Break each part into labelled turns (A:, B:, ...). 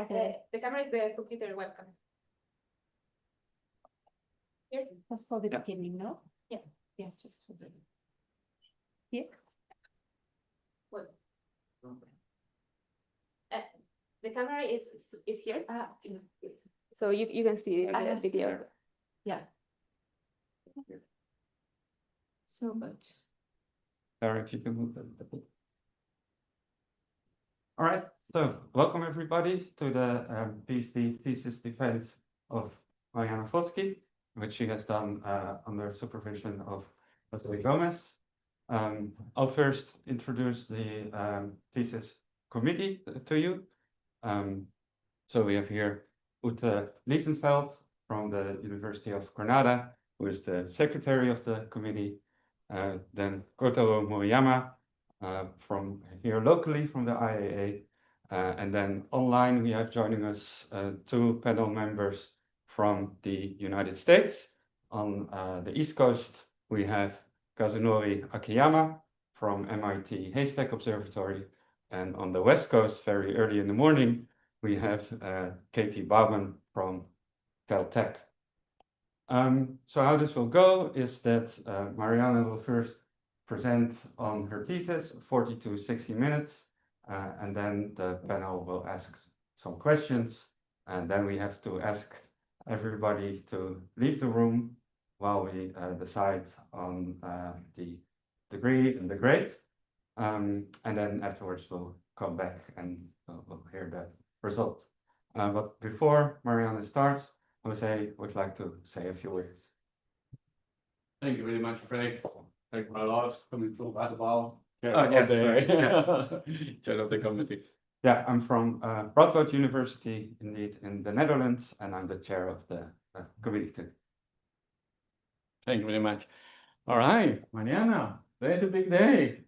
A: The camera is the computer webcam. Here?
B: That's for the beginning, no?
A: Yeah.
B: Yeah, just for the. Here?
A: What? The camera is here. So you can see the video.
B: Yeah.
A: So much.
C: Derek, you can move that a bit. All right, so welcome everybody to the PhD thesis defense of Marianna, which she has done under supervision of Jose Gomez. I'll first introduce the thesis committee to you. So we have here Ute Liesenfeld from the University of Granada, who is the secretary of the committee. Then Kotaro Moriyama from here locally from the IAA. And then online we have joining us two panel members from the United States. On the East Coast, we have Kazunori Akiyama from MIT Haystack Observatory. And on the West Coast, very early in the morning, we have Katie Bauman from Caltech. So how this will go is that Marianna will first present on her thesis, 40 to 60 minutes, and then the panel will ask some questions, and then we have to ask everybody to leave the room while we decide on the degree and the grade, and then afterwards we'll come back and we'll hear the result. But before Marianna starts, Jose would like to say a few words.
D: Thank you very much, Frank. Thank you, my love, coming from Vattenfall.
C: Yes,
D: Chair of the committee.
C: Yeah, I'm from Radboud University, indeed, in the Netherlands, and I'm the chair of the committee too.
D: Thank you very much. All right, Marianna, today's a big day.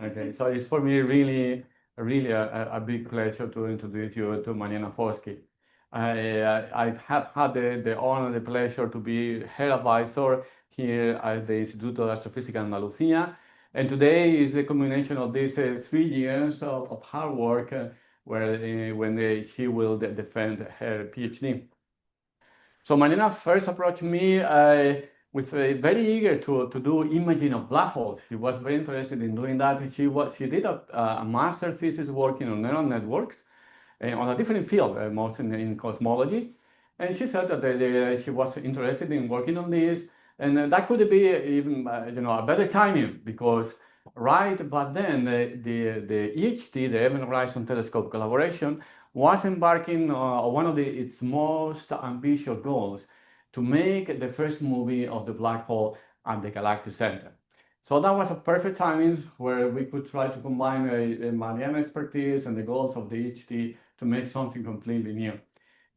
D: Okay, so it's for me really a big pleasure to introduce you to Marianna Foschi. I have had the honor and the pleasure to be her advisor here at the Instituto de Astrofísica Andalucía. And today is the culmination of these 3 years of hard work when she will defend her PhD. So Marianna first approached me with very eager to do imaging of black holes. She was very interested in doing that. She did a master thesis working on neural networks on a different field, mostly in cosmology. And she said that she was interested in working on this, and that could be even a better timing, because right back then the EHT, the Event Horizon Telescope Collaboration, was embarking on one of its most ambitious goals, to make the first movie of the black hole at the galactic center. So that was a perfect timing where we could try to combine Marianna expertise and the goals of the EHT to make something completely new.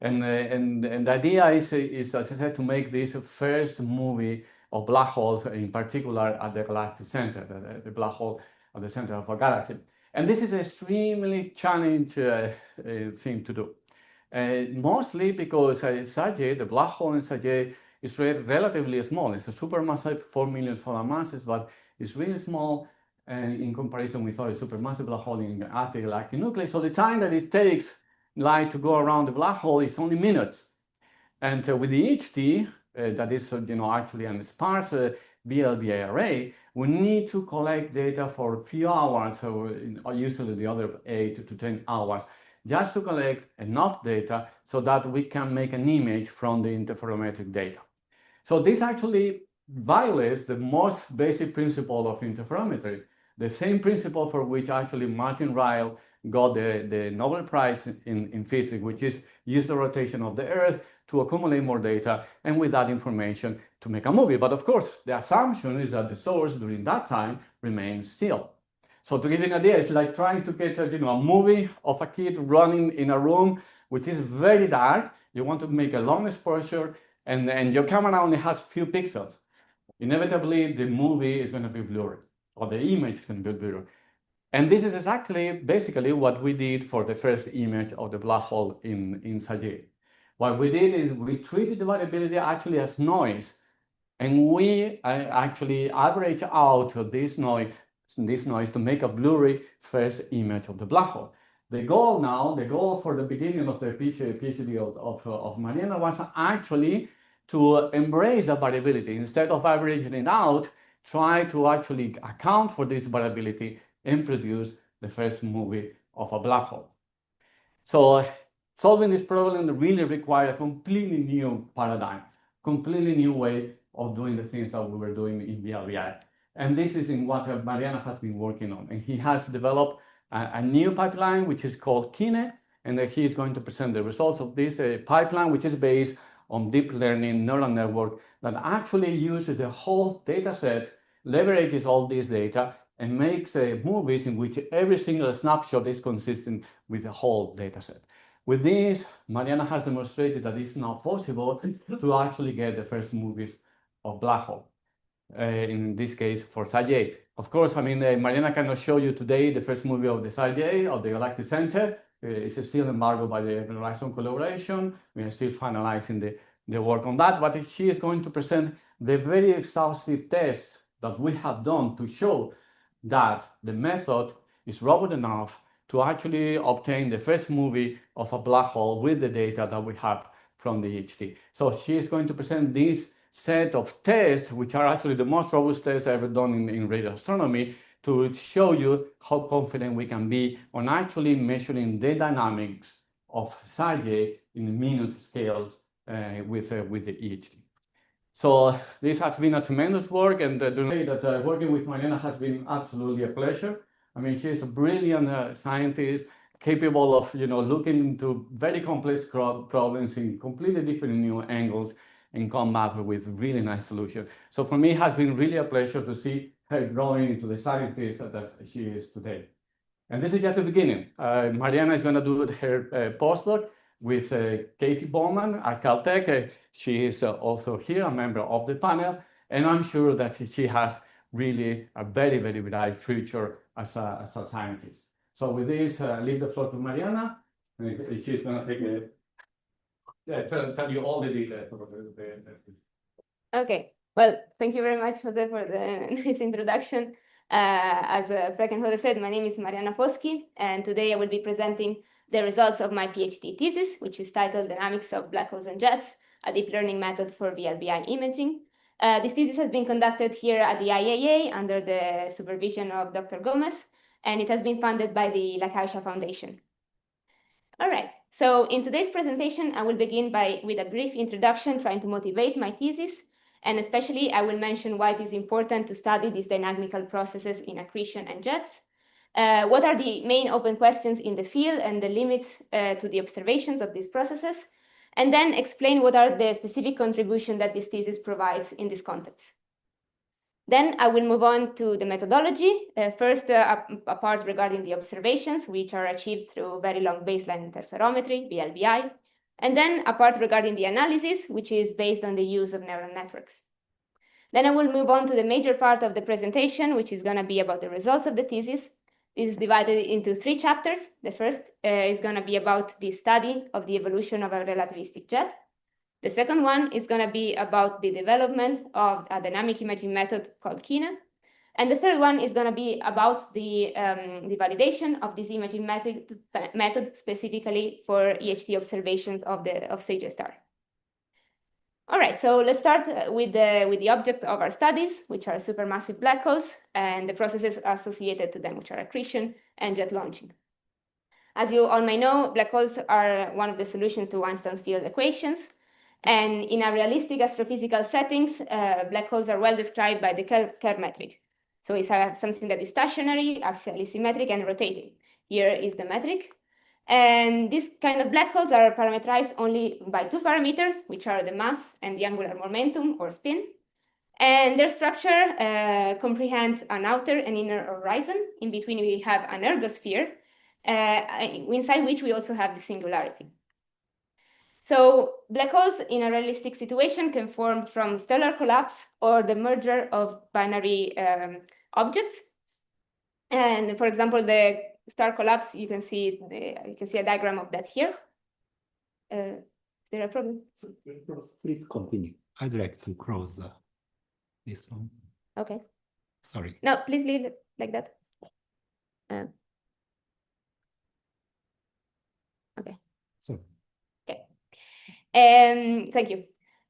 D: And the idea is, as I said, to make this first movie of black holes, in particular at the galactic center, the black hole at the center of our galaxy. And this is an extremely challenging thing to do. Mostly because Sagitt, the black hole in Sagitt, is relatively small. It's a supermassive 4 million solar masses, but it's really small in comparison with other supermassive black hole in the active galactic nucleus. So the time that it takes light to go around the black hole is only minutes. And with the EHT, that is actually a sparse VLBI array, we need to collect data for a few hours, so usually the other 8 to 10 hours, just to collect enough data so that we can make an image from the interferometric data. So this actually violates the most basic principle of interferometry, the same principle for which actually Martin Ryle got the Nobel Prize in physics, which is use the rotation of the Earth to accumulate more data, and with that information to make a movie. But of course, the assumption is that the source during that time remains still. So to give you an idea, it's like trying to get a movie of a kid running in a room which is very dark. You want to make a long exposure, and your camera only has few pixels. Inevitably, the movie is going to be blurry, or the image is going to be blurry. And this is basically what we did for the first image of the black hole in Sagitt. What we did is we treated the variability actually as noise, and we actually average out this noise to make a blurry first image of the black hole. the goal for the beginning of the PhD of Marianna was actually to embrace the variability. Instead of averaging it out, try to actually account for this variability and produce the first movie of a black hole. So solving this problem really required a completely new paradigm, completely new way of doing the things that we were doing in VLBI. And this is in what Marianna has been working on. And he has developed a new pipeline, which is called Kine, and he is going to present the results of this pipeline, which is based on deep learning neural network that actually uses the whole data set, leverages all this data, and makes movies in which every single snapshot is consistent with the whole data set. With this, Marianna has demonstrated that it's now possible to actually get the first movies of black hole. In this case, for Sag. Of course, I mean, Marianna cannot show you today the first movie of the Sag, of the Galactic Center. It's still embargoed by the Verizon collaboration. We are still finalizing the work on that, but she is going to present the very exhaustive test that we have done to show that the method is robust enough to actually obtain the first movie of a black hole with the data that we have from the HT. So she is going to present this set of tests, which are actually the most robust tests ever done in radio astronomy, to show you how confident we can be on actually measuring the dynamics of Sag in minute scales with the EHT. So this has been a tremendous work, and to say that working with Marianna has been absolutely a pleasure. I mean, she's a brilliant scientist, capable of looking into very complex problems in completely different new angles and come up with really nice solutions. So for me, it has been really a pleasure to see her growing into the scientist that she is today. And this is just the beginning. Marianna is going to do her postdoc with Katie Bowman at Caltech. She is also here, a member of the panel, and I'm sure that she has really a very, very bright future as a scientist. So with this, leave the floor to Marianna. She's going to tell you all the details.
A: Okay, well, thank you very much, Jose, for the nice introduction. As Frank and Jose said, my name is Marianna Foschi, and today I will be presenting the results of my PhD thesis, which is titled Dynamics of Black Holes and Jets, a Deep Learning Method for VLBI Imaging. This thesis has been conducted here at the IAA under the supervision of Dr. Gomez, and it has been funded by the La Caixa Foundation. All right, so in today's presentation, I will begin with a brief introduction trying to motivate my thesis, and especially I will mention why it is important to study these dynamical processes in accretion and jets. What are the main open questions in the field and the limits to the observations of these processes, and then explain what are the specific contributions that this thesis provides in this context. Then I will move on to the methodology. First, a part regarding the observations, which are achieved through very long baseline interferometry, VLBI. And then a part regarding the analysis, which is based on the use of neural networks. Then I will move on to the major part of the presentation, which is going to be about the results of the thesis. This is divided into 3 chapters. The first is going to be about the study of the evolution of a relativistic jet. The second one is going to be about the development of a dynamic imaging method called Kine. And the third one is going to be about the validation of this imaging method specifically for EHT observations of Sage star. All right, so let's start with the objects of our studies, which are supermassive black holes and the processes associated to them, which are accretion and jet launching. As you all may know, black holes are one of the solutions to Einstein's field equations. And in a realistic astrophysical settings, black holes are well described by the Kerr metric. So it's something that is stationary, axially symmetric, and rotating. Here is the metric. And these kind of black holes are parameterized only by 2 parameters, which are the mass and the angular momentum or spin. And their structure comprehends an outer and inner horizon. In between, we have an ergosphere, inside which we also have the singularity. So black holes in a realistic situation can form from stellar collapse or the merger of binary objects. And for example, the star collapse, you can see a diagram of that here. Is there a problem?
E: Please continue. I'd like to close this one.
A: Okay.
E: Sorry.
A: No, please leave it like that. Thank you.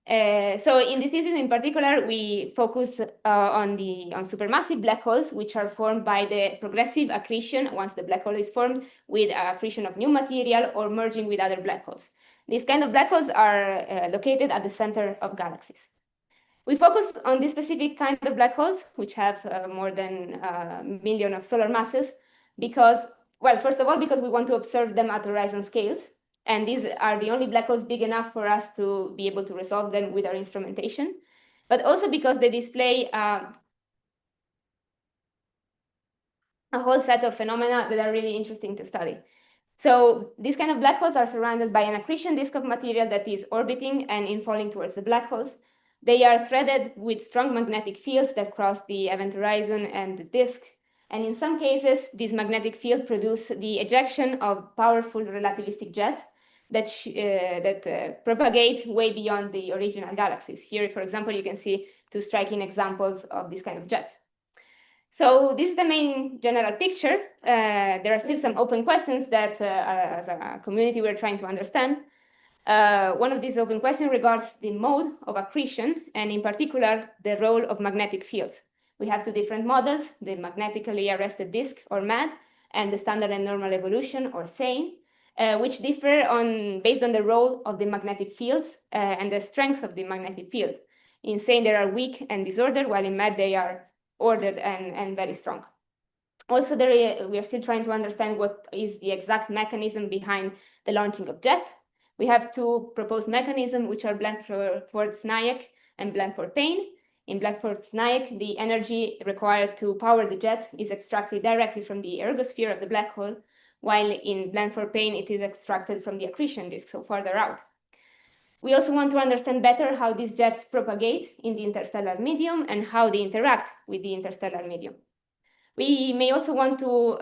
A: So in this thesis in particular, we focus on supermassive black holes, which are formed by the progressive accretion once the black hole is formed with accretion of new material or merging with other black holes. These kind of black holes are located at the center of galaxies. We focus on this specific kind of black holes, which have more than a million of solar masses, because, well, first of all, because we want to observe them at horizon scales. And these are the only black holes big enough for us to be able to resolve them with our instrumentation, but also because they display a whole set of phenomena that are really interesting to study. So these kind of black holes are surrounded by an accretion disk of material that is orbiting and infalling towards the black holes. They are threaded with strong magnetic fields that cross the event horizon and the disk. And in some cases, this magnetic field produce the ejection of powerful relativistic jets that propagate way beyond the original galaxies. Here, for example, you can see two striking examples of this kind of jets. So this is the main general picture. There are still some open questions that, as a community, we're trying to understand. One of these open questions regards the mode of accretion, and in particular, the role of magnetic fields. We have two different models, the magnetically arrested disk, or MAD, and the standard and normal evolution, or SANE, which differ based on the role of the magnetic fields and the strength of the magnetic field. In SANE, they are weak and disordered, while in MAD, they are ordered and very strong. Also, we are still trying to understand what is the exact mechanism behind the launching of jet. We have two proposed mechanisms, which are Blandford-Snayak and Blandford-Payne. In Blandford-Snayak, the energy required to power the jet is extracted directly from the ergosphere of the black hole, while in Blandford-Payne, it is extracted from the accretion disk, so farther out. We also want to understand better how these jets propagate in the interstellar medium and how they interact with the interstellar medium. We may also want to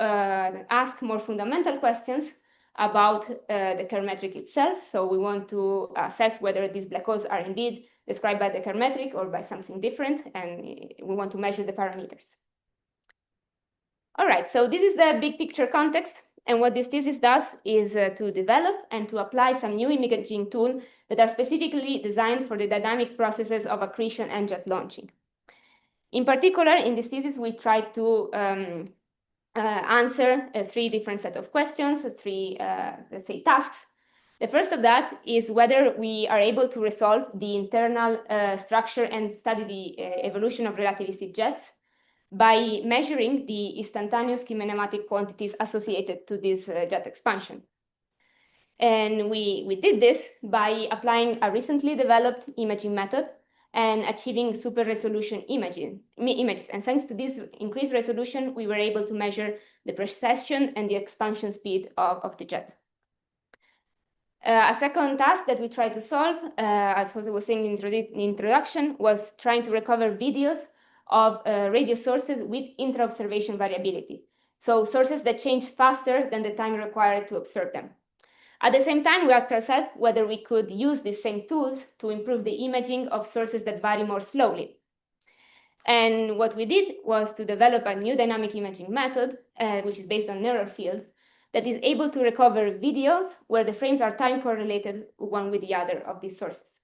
A: ask more fundamental questions about the Kerr metric itself. So we want to assess whether these black holes are indeed described by the Kerr metric or by something different, and we want to measure the parameters. All right, so this is the big picture context. And what this thesis does is to develop and to apply some new imaging tools that are specifically designed for the dynamic processes of accretion and jet launching. In particular, in this thesis, we tried to answer three different set of questions, three, let's say, tasks. The first of that is whether we are able to resolve the internal structure and study the evolution of relativistic jets by measuring the instantaneous kinematic quantities associated to this jet expansion. And we did this by applying a recently developed imaging method and achieving super resolution images. And thanks to this increased resolution, we were able to measure the precession and the expansion speed of the jet. A second task that we tried to solve, as Jose was saying in the introduction, was trying to recover videos of radio sources with intra-observation variability. So sources that change faster than the time required to observe them. At the same time, we asked ourselves whether we could use these same tools to improve the imaging of sources that vary more slowly. And what we did was to develop a new dynamic imaging method, which is based on neural fields, that is able to recover videos where the frames are time correlated one with the other of these sources.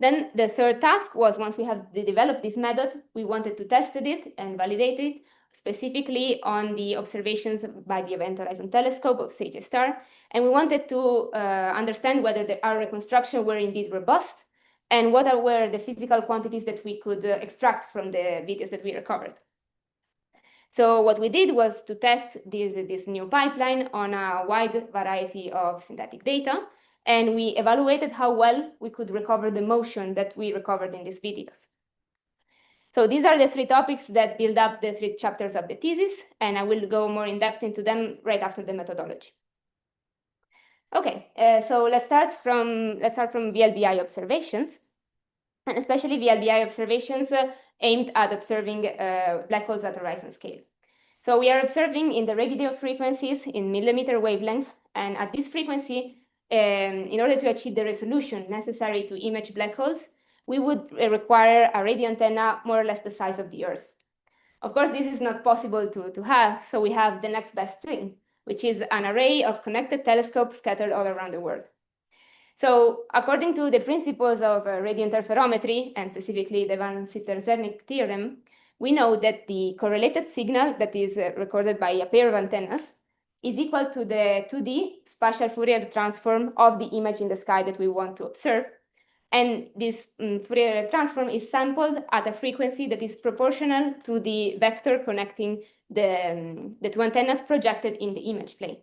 A: Then the third task was, once we have developed this method, we wanted to test it and validate it, specifically on the observations by the Event Horizon Telescope of Sage Star. And we wanted to understand whether our reconstruction were indeed robust and what were the physical quantities that we could extract from the videos that we recovered. So what we did was to test this new pipeline on a wide variety of synthetic data, and we evaluated how well we could recover the motion that we recovered in these videos. So these are the three topics that build up the three chapters of the thesis, and I will go more in depth into them right after the methodology. Okay, so let's start from VLBI observations, and especially VLBI observations aimed at observing black holes at horizon scale. So we are observing in the radio frequencies in millimeter wavelength, and at this frequency, in order to achieve the resolution necessary to image black holes, we would require a radio antenna more or less the size of the Earth. Of course, this is not possible to have, so we have the next best thing, which is an array of connected telescopes scattered all around the world. So according to the principles of radio interferometry, and specifically the Van Sitter-Zernike theorem, we know that the correlated signal that is recorded by a pair of antennas is equal to the 2D spatial Fourier transform of the image in the sky that we want to observe. And this Fourier transform is sampled at a frequency that is proportional to the vector connecting the two antennas projected in the image plane.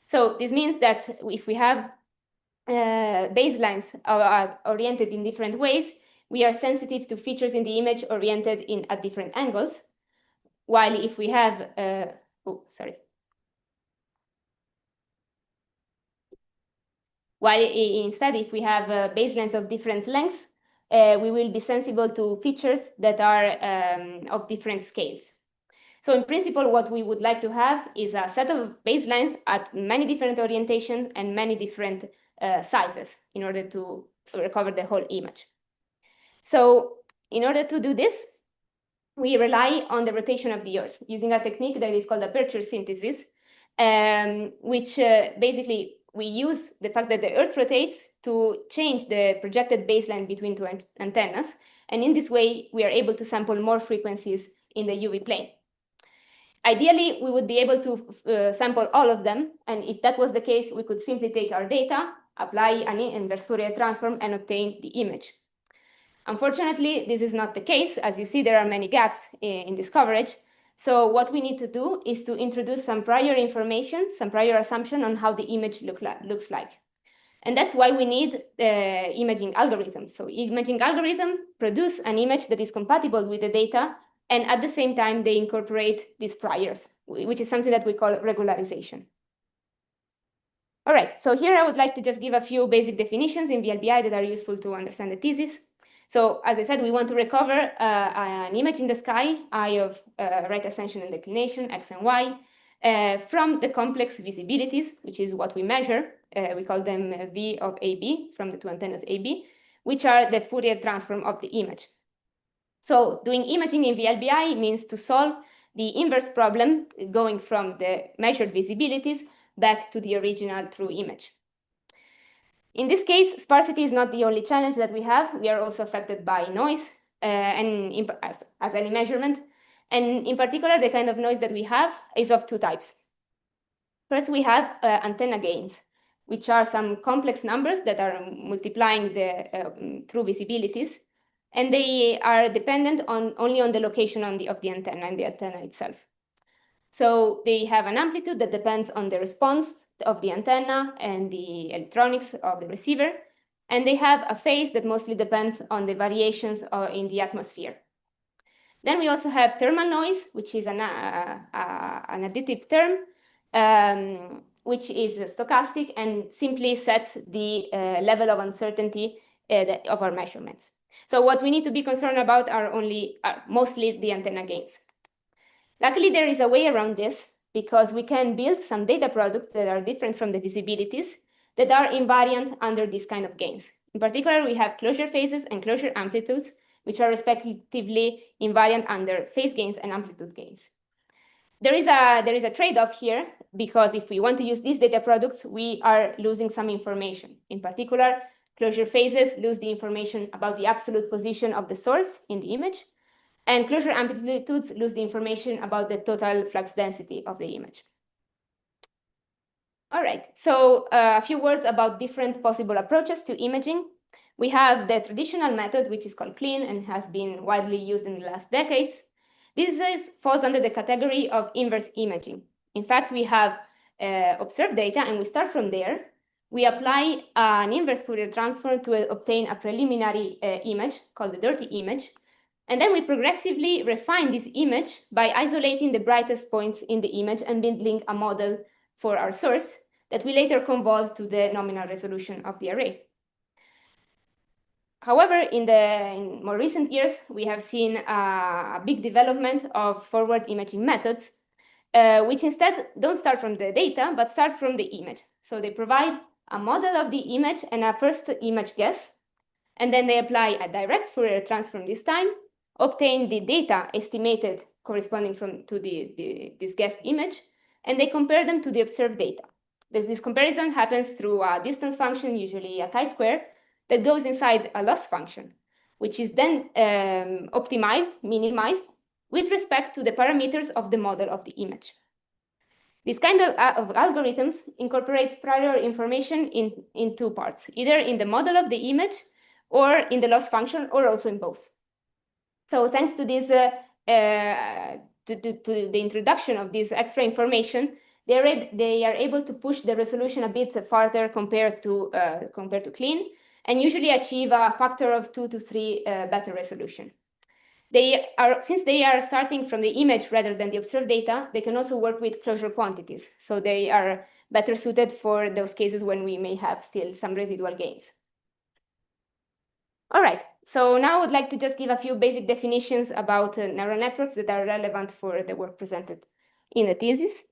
A: So this means that if we have baselines are oriented in different ways, we are sensitive to features in the image oriented at different angles. While if we have, While instead, if we have baselines of different lengths, we will be sensible to features that are of different scales. So in principle, what we would like to have is a set of baselines at many different orientations and many different sizes in order to recover the whole image. So in order to do this, we rely on the rotation of the Earth using a technique that is called aperture synthesis, which basically we use the fact that the Earth rotates to change the projected baseline between two antennas. And in this way, we are able to sample more frequencies in the UV plane. Ideally, we would be able to sample all of them. And if that was the case, we could simply take our data, apply an inverse Fourier transform, and obtain the image. Unfortunately, this is not the case. As you see, there are many gaps in this coverage. So what we need to do is to introduce some prior information, some prior assumption on how the image looks like. And that's why we need imaging algorithms. So imaging algorithms produce an image that is compatible with the data, and at the same time, they incorporate these priors, which is something that we call regularization. All right, so here I would like to just give a few basic definitions in VLBI that are useful to understand the thesis. So as I said, we want to recover an image in the sky, I of right ascension and declination, X and Y, from the complex visibilities, which is what we measure. We call them V of AB, from the two antennas AB, which are the Fourier transform of the image. So doing imaging in VLBI means to solve the inverse problem, going from the measured visibilities back to the original true image. In this case, sparsity is not the only challenge that we have. We are also affected by noise as any measurement. And in particular, the kind of noise that we have is of two types. First, we have antenna gains, which are some complex numbers that are multiplying the true visibilities. And they are dependent only on the location of the antenna and the antenna itself. So they have an amplitude that depends on the response of the antenna and the electronics of the receiver. And they have a phase that mostly depends on the variations in the atmosphere. Then we also have thermal noise, which is an additive term, which is stochastic and simply sets the level of uncertainty of our measurements. So what we need to be concerned about are mostly the antenna gains. Luckily, there is a way around this because we can build some data products that are different from the visibilities that are invariant under this kind of gains. In particular, we have closure phases and closure amplitudes, which are respectively invariant under phase gains and amplitude gains. There is a trade-off here because if we want to use these data products, we are losing some information. In particular, closure phases lose the information about the absolute position of the source in the image, and closure amplitudes lose the information about the total flux density of the image. All right, so a few words about different possible approaches to imaging. We have the traditional method, which is called clean and has been widely used in the last decades. This falls under the category of inverse imaging. In fact, we have observed data and we start from there. We apply an inverse Fourier transform to obtain a preliminary image called the dirty image. And then we progressively refine this image by isolating the brightest points in the image and building a model for our source that we later convolve to the nominal resolution of the array. However, in more recent years, we have seen a big development of forward imaging methods, which instead don't start from the data, but start from the image. So they provide a model of the image and a first image guess, and then they apply a direct Fourier transform this time, obtain the data estimated corresponding to this guessed image, and they compare them to the observed data. This comparison happens through a distance function, usually a chi-square, that goes inside a loss function, which is then optimized, minimized, with respect to the parameters of the model of the image. This kind of algorithms incorporate prior information in two parts, either in the model of the image or in the loss function, or also in both. So thanks to this, to the introduction of this extra information, they are able to push the resolution a bit farther compared to clean, and usually achieve a factor of 2 to 3 better resolution. Since they are starting from the image rather than the observed data, they can also work with closure quantities. So they are better suited for those cases when we may have still some residual gains. All right, so now I would like to just give a few basic definitions about neural networks that are relevant for the work presented in the thesis.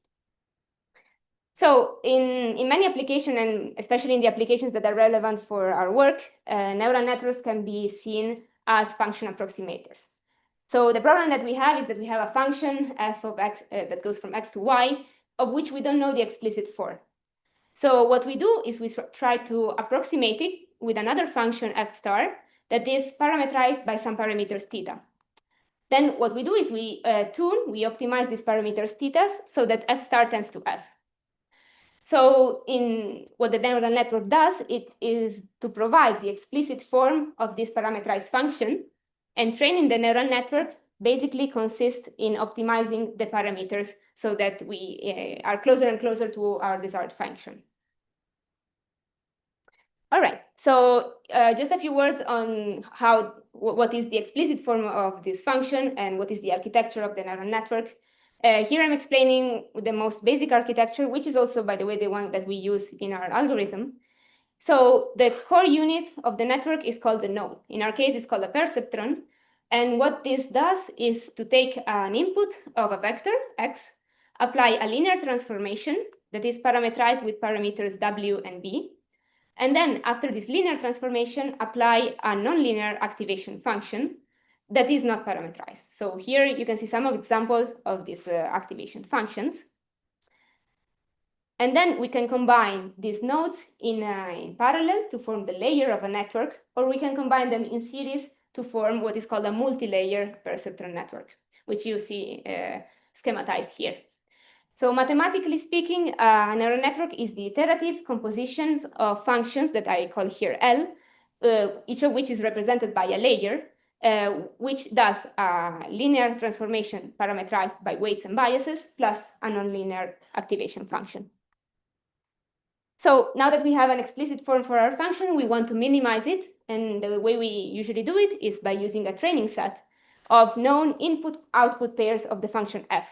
A: So in many applications, and especially in the applications that are relevant for our work, neural networks can be seen as function approximators. So the problem that we have is that we have a function f of x that goes from x to y, of which we don't know the explicit form. So what we do is we try to approximate it with another function f star that is parameterized by some parameters theta. Then what we do is we optimize these parameters thetas so that f star tends to f. So in what the neural network does, it is to provide the explicit form of this parameterized function, and training the neural network basically consists in optimizing the parameters so that we are closer and closer to our desired function. All right, so just a few words on what is the explicit form of this function and what is the architecture of the neural network. Here I'm explaining the most basic architecture, which is also, by the way, the one that we use in our algorithm. So the core unit of the network is called the node. In our case, it's called a perceptron. And what this does is to take an input of a vector, x, apply a linear transformation that is parameterized with parameters w and b. And then after this linear transformation, apply a nonlinear activation function that is not parameterized. So here you can see some examples of these activation functions. And then we can combine these nodes in parallel to form the layer of a network, or we can combine them in series to form what is called a multi-layer perceptron network, which you see schematized here. So mathematically speaking, a neural network is the iterative compositions of functions that I call here L, each of which is represented by a layer, which does a linear transformation parameterized by weights and biases, plus a nonlinear activation function. So now that we have an explicit form for our function, we want to minimize it. And the way we usually do it is by using a training set of known input-output pairs of the function f.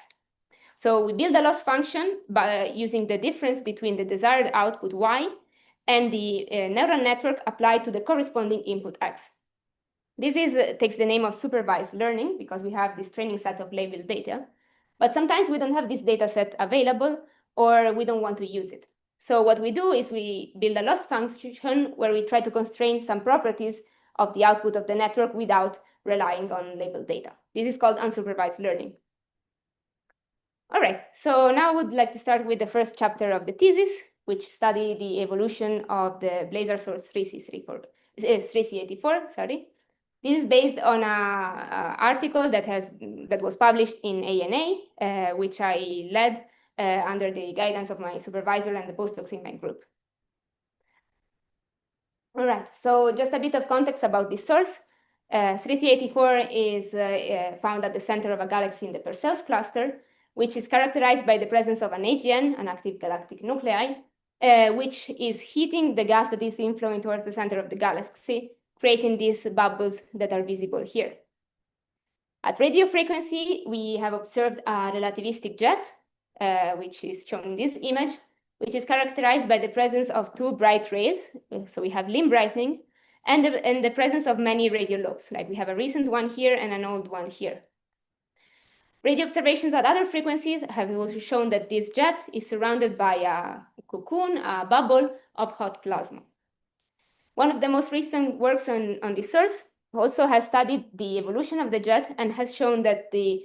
A: So we build a loss function by using the difference between the desired output y and the neural network applied to the corresponding input x. This takes the name of supervised learning because we have this training set of labeled data. But sometimes we don't have this data set available, or we don't want to use it. So what we do is we build a loss function where we try to constrain some properties of the output of the network without relying on labeled data. This is called unsupervised learning. All right, so now I would like to start with the first chapter of the thesis, which study the evolution of the Blazar source 3C84. Sorry. This is based on an article that was published in ANA, which I led under the guidance of my supervisor and the postdocs in my group. All right, so just a bit of context about this source. 3C84 is found at the center of a galaxy in the Perseus cluster, which is characterized by the presence of an AGN, an active galactic nuclei, which is heating the gas that is inflowing towards the center of the galaxy, creating these bubbles that are visible here. At radio frequency, we have observed a relativistic jet, which is shown in this image, which is characterized by the presence of two bright rays. So we have limb brightening, and the presence of many radio lobes, like we have a recent one here and an old one here. Radio observations at other frequencies have also shown that this jet is surrounded by a cocoon, a bubble of hot plasma. One of the most recent works on this source also has studied the evolution of the jet and has shown that the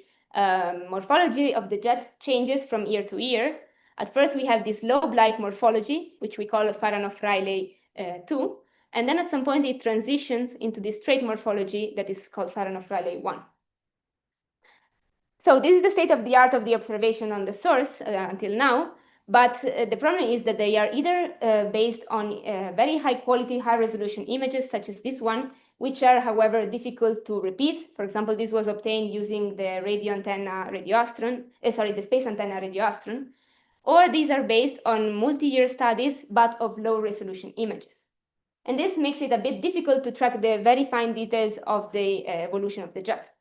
A: morphology of the jet changes from year to year At first, we have this lobe-like morphology, which we call Faranoff-Rayleigh 2. And then at some point, it transitions into this straight morphology that is called Faranoff-Rayleigh 1. So this is the state of the art of the observation on the source until now. But the problem is that they are either based on very high quality, high resolution images, such as this one, which are, however, difficult to repeat. For example, this was obtained using the the space antenna radioastron. Or these are based on multi-year studies, but of low resolution images. And this makes it a bit difficult to track the very fine details of the evolution of the jet.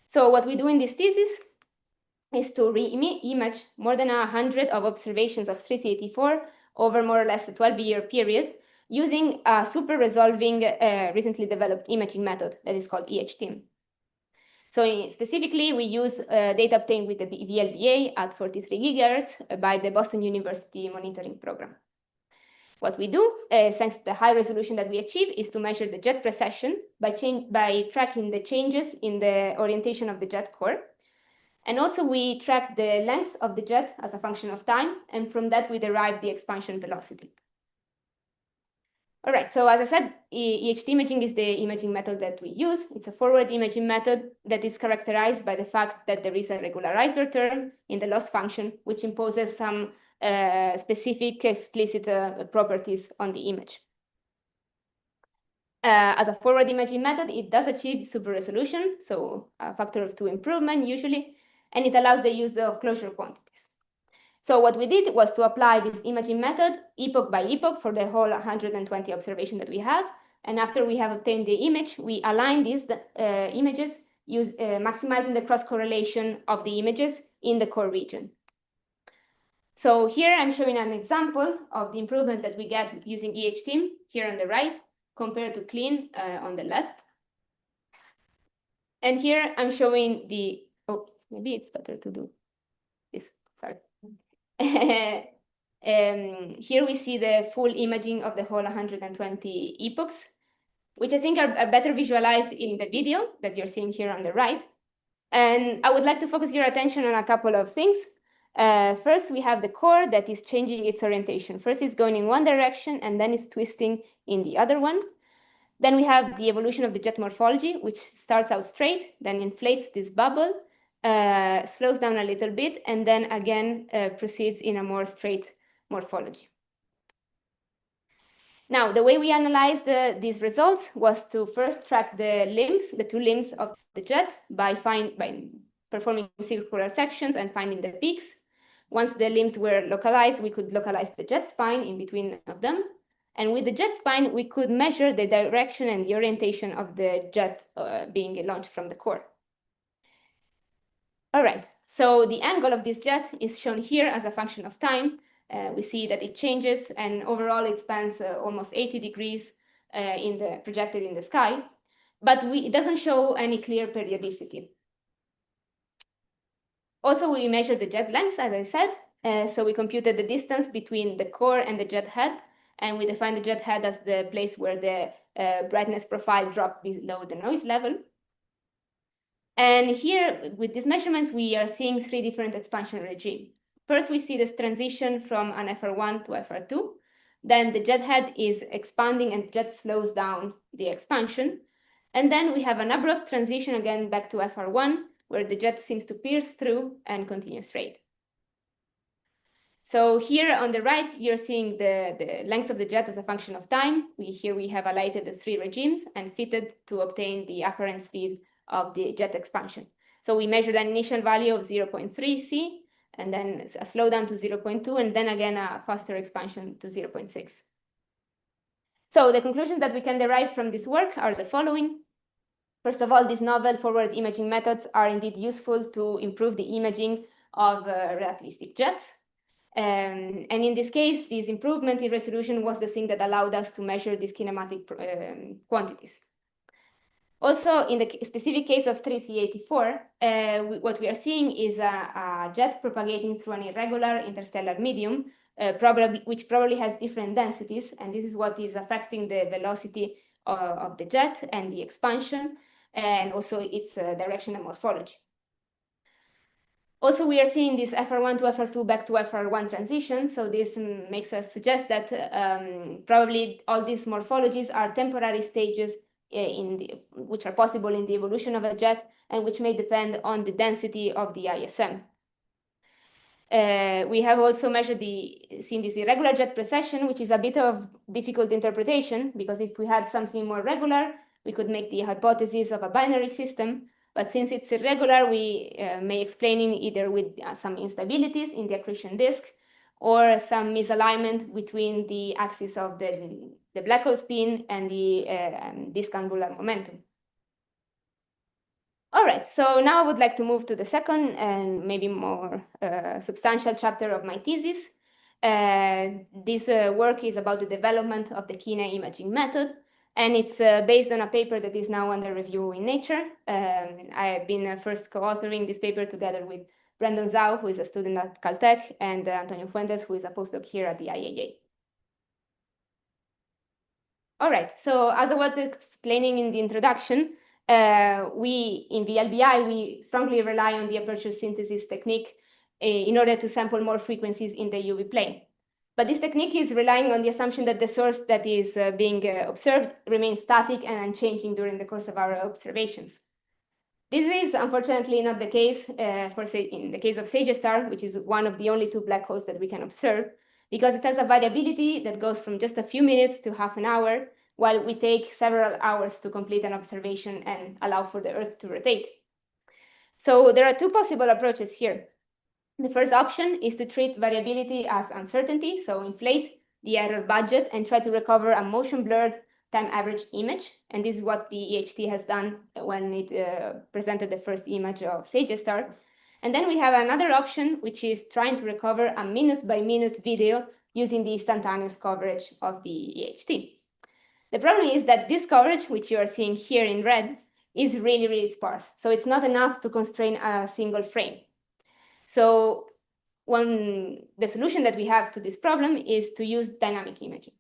A: So what we do in this thesis is to re-image more than 100 of observations of 3C84 over more or less a 12-year period using a super resolving recently developed imaging method that is called EHTIM. So specifically, we use data obtained with the VLBA at 43 gigahertz by the Boston University monitoring program. What we do, thanks to the high resolution that we achieve, is to measure the jet precession by tracking the changes in the orientation of the jet core. And also we track the length of the jet as a function of time, and from that we derive the expansion velocity. All right, so as I said, EHT imaging is the imaging method that we use. It's a forward imaging method that is characterized by the fact that there is a regularizer term in the loss function, which imposes some specific explicit properties on the image. As a forward imaging method, it does achieve super resolution, so a factor of 2 improvement usually, and it allows the use of closure quantities. So what we did was to apply this imaging method epoch by epoch for the whole 120 observations that we have. And after we have obtained the image, we align these images, maximizing the cross correlation of the images in the core region. So here I'm showing an example of the improvement that we get using EHTIM here on the right, compared to clean on the left. And here I'm showing the, oh, maybe it's better to do this, sorry. Here we see the full imaging of the whole 120 epochs, which I think are better visualized in the video that you're seeing here on the right. And I would like to focus your attention on a couple of things. First, we have the core that is changing its orientation. First, it's going in one direction, and then it's twisting in the other one. Then we have the evolution of the jet morphology, which starts out straight, then inflates this bubble, slows down a little bit, and then again proceeds in a more straight morphology. Now, the way we analyzed these results was to first track the limbs, the two limbs of the jet, by performing circular sections and finding the peaks. Once the limbs were localized, we could localize the jet spine in between of them. And with the jet spine, we could measure the direction and the orientation of the jet being launched from the core. All right, so the angle of this jet is shown here as a function of time. We see that it changes, and overall it spans almost 80 degrees projected in the sky, but it doesn't show any clear periodicity. Also, we measured the jet length, as I said. So we computed the distance between the core and the jet head, and we defined the jet head as the place where the brightness profile dropped below the noise level. And here, with these measurements, we are seeing 3 different expansion regimes. First, we see this transition from an FR1 to FR2. Then the jet head is expanding and jet slows down the expansion. And then we have an abrupt transition again back to FR1, where the jet seems to pierce through and continue straight. So here on the right, you're seeing the length of the jet as a function of time. Here we have highlighted the 3 regimes and fitted to obtain the apparent speed of the jet expansion. So we measured an initial value of 0.3 C, and then a slowdown to 0.2, and then again a faster expansion to 0.6. So the conclusions that we can derive from this work are the following. First of all, these novel forward imaging methods are indeed useful to improve the imaging of relativistic jets. And in this case, this improvement in resolution was the thing that allowed us to measure these kinematic quantities. Also, in the specific case of 3C84, what we are seeing is a jet propagating through an irregular interstellar medium, which probably has different densities, and this is what is affecting the velocity of the jet and the expansion, and also its direction and morphology. Also, we are seeing this FR1 to FR2 back to FR1 transition. So this makes us suggest that probably all these morphologies are temporary stages which are possible in the evolution of a jet and which may depend on the density of the ISM. We have also seen this irregular jet precession, which is a bit of difficult interpretation, because if we had something more regular, we could make the hypothesis of a binary system. But since it's irregular, we may explain it either with some instabilities in the accretion disk or some misalignment between the axis of the black hole spin and the disk angular momentum. All right, so now I would like to move to the second and maybe more substantial chapter of my thesis. This work is about the development of the Kine imaging method, and it's based on a paper that is now under review in Nature. I've been first co-authoring this paper together with Brendan Zhao, who is a student at Caltech, and Antonio Fuentes, who is a postdoc here at the IAA. All right, so as I was explaining in the introduction, we in the LBI, we strongly rely on the aperture synthesis technique in order to sample more frequencies in the UV plane. But this technique is relying on the assumption that the source that is being observed remains static and unchanging during the course of our observations. This is unfortunately not the case in the case of Sagestar, which is one of the only two black holes that we can observe, because it has a variability that goes from just a few minutes to half an hour, while we take several hours to complete an observation and allow for the Earth to rotate. So there are two possible approaches here. The first option is to treat variability as uncertainty, so inflate the error budget and try to recover a motion blurred time average image. And this is what the EHT has done when it presented the first image of Sagestar. And then we have another option, which is trying to recover a minute-by-minute video using the instantaneous coverage of the EHT. The problem is that this coverage, which you are seeing here in red, is really, really sparse. So it's not enough to constrain a single frame. So the solution that we have to this problem is to use dynamic imaging.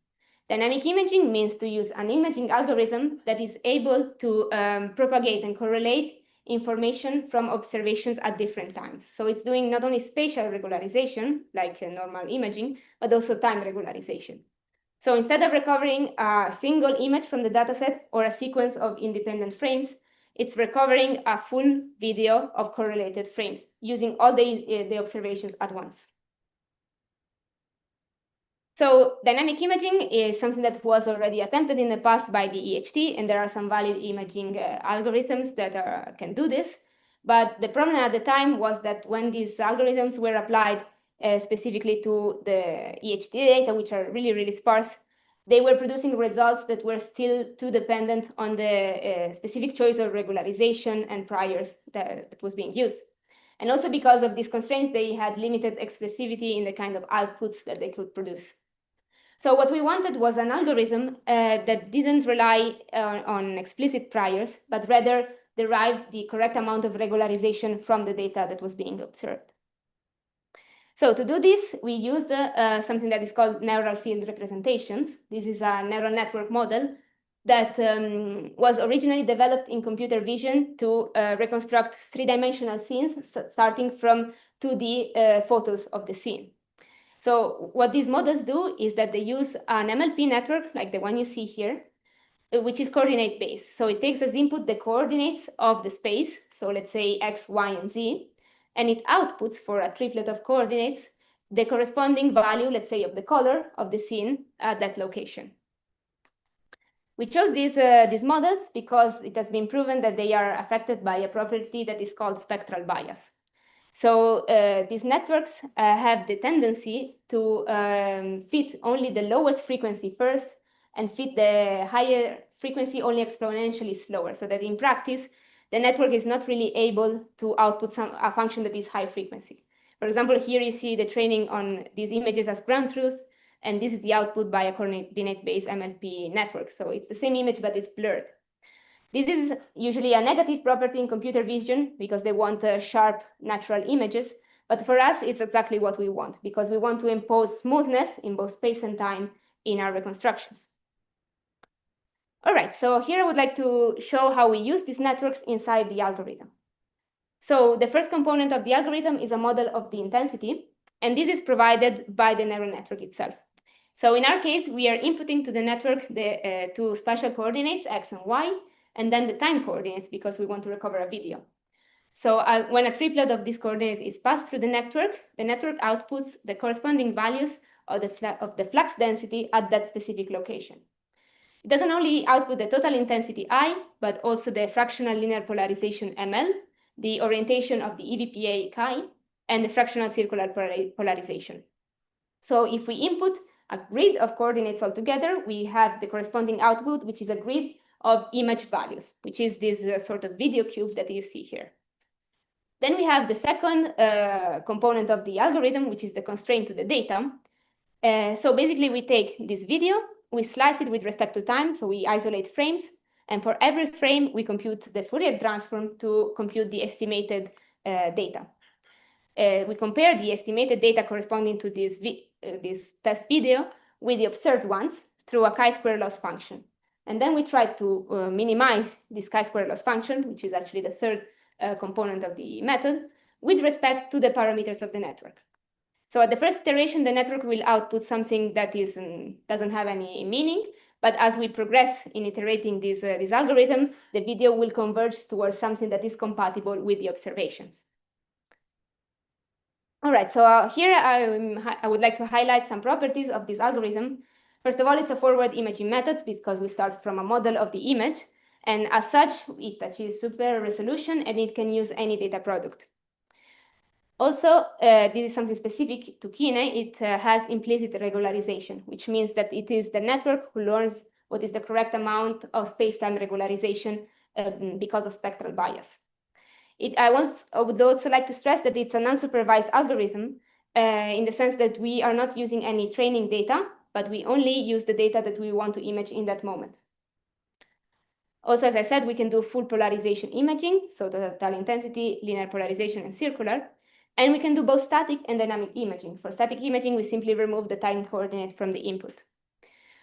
A: Dynamic imaging means to use an imaging algorithm that is able to propagate and correlate information from observations at different times. So it's doing not only spatial regularization, like normal imaging, but also time regularization. So instead of recovering a single image from the dataset or a sequence of independent frames, it's recovering a full video of correlated frames using all the observations at once. So dynamic imaging is something that was already attempted in the past by the EHT, and there are some valid imaging algorithms that can do this. But the problem at the time was that when these algorithms were applied specifically to the EHT data, which are really, really sparse, they were producing results that were still too dependent on the specific choice of regularization and priors that was being used. And also because of these constraints, they had limited expressivity in the kind of outputs that they could produce. So what we wanted was an algorithm that didn't rely on explicit priors, but rather derived the correct amount of regularization from the data that was being observed. So to do this, we used something that is called neural field representations. This is a neural network model that was originally developed in computer vision to reconstruct three-dimensional scenes, starting from 2D photos of the scene. So what these models do is that they use an MLP network, like the one you see here, which is coordinate-based. So it takes as input the coordinates of the space, so let's say X, Y, and Z, and it outputs for a triplet of coordinates the corresponding value, let's say, of the color of the scene at that location. We chose these models because it has been proven that they are affected by a property that is called spectral bias. So these networks have the tendency to fit only the lowest frequency first and fit the higher frequency only exponentially slower, so that in practice, the network is not really able to output a function that is high frequency. For example, here you see the training on these images as ground truth, and this is the output by a coordinate-based MLP network. So it's the same image, but it's blurred. This is usually a negative property in computer vision because they want sharp natural images. But for us, it's exactly what we want, because we want to impose smoothness in both space and time in our reconstructions. All right, so here I would like to show how we use these networks inside the algorithm. So the first component of the algorithm is a model of the intensity, and this is provided by the neural network itself. So in our case, we are inputting to the network the two spatial coordinates, x and y, and then the time coordinates because we want to recover a video. So when a triplet of this coordinate is passed through the network outputs the corresponding values of the flux density at that specific location. It doesn't only output the total intensity I, but also the fractional linear polarization ML, the orientation of the EVPA chi, and the fractional circular polarization. So if we input a grid of coordinates altogether, we have the corresponding output, which is a grid of image values, which is this sort of video cube that you see here. Then we have the second component of the algorithm, which is the constraint to the data. So basically, we take this video, we slice it with respect to time, so we isolate frames, and for every frame, we compute the Fourier transform to compute the estimated data. We compare the estimated data corresponding to this test video with the observed ones through a chi-square loss function. And then we try to minimize this chi-square loss function, which is actually the third component of the method, with respect to the parameters of the network. So at the first iteration, the network will output something that doesn't have any meaning. But as we progress in iterating this algorithm, the video will converge towards something that is compatible with the observations. All right, so here I would like to highlight some properties of this algorithm. First of all, it's a forward imaging method because we start from a model of the image. And as such, it achieves superior resolution and it can use any data product. Also, this is something specific to Kine. It has implicit regularization, which means that it is the network who learns what is the correct amount of space-time regularization because of spectral bias. I would also like to stress that it's an unsupervised algorithm in the sense that we are not using any training data, but we only use the data that we want to image in that moment. Also, as I said, we can do full polarization imaging, so the total intensity, linear polarization, and circular. And we can do both static and dynamic imaging. For static imaging, we simply remove the time coordinate from the input.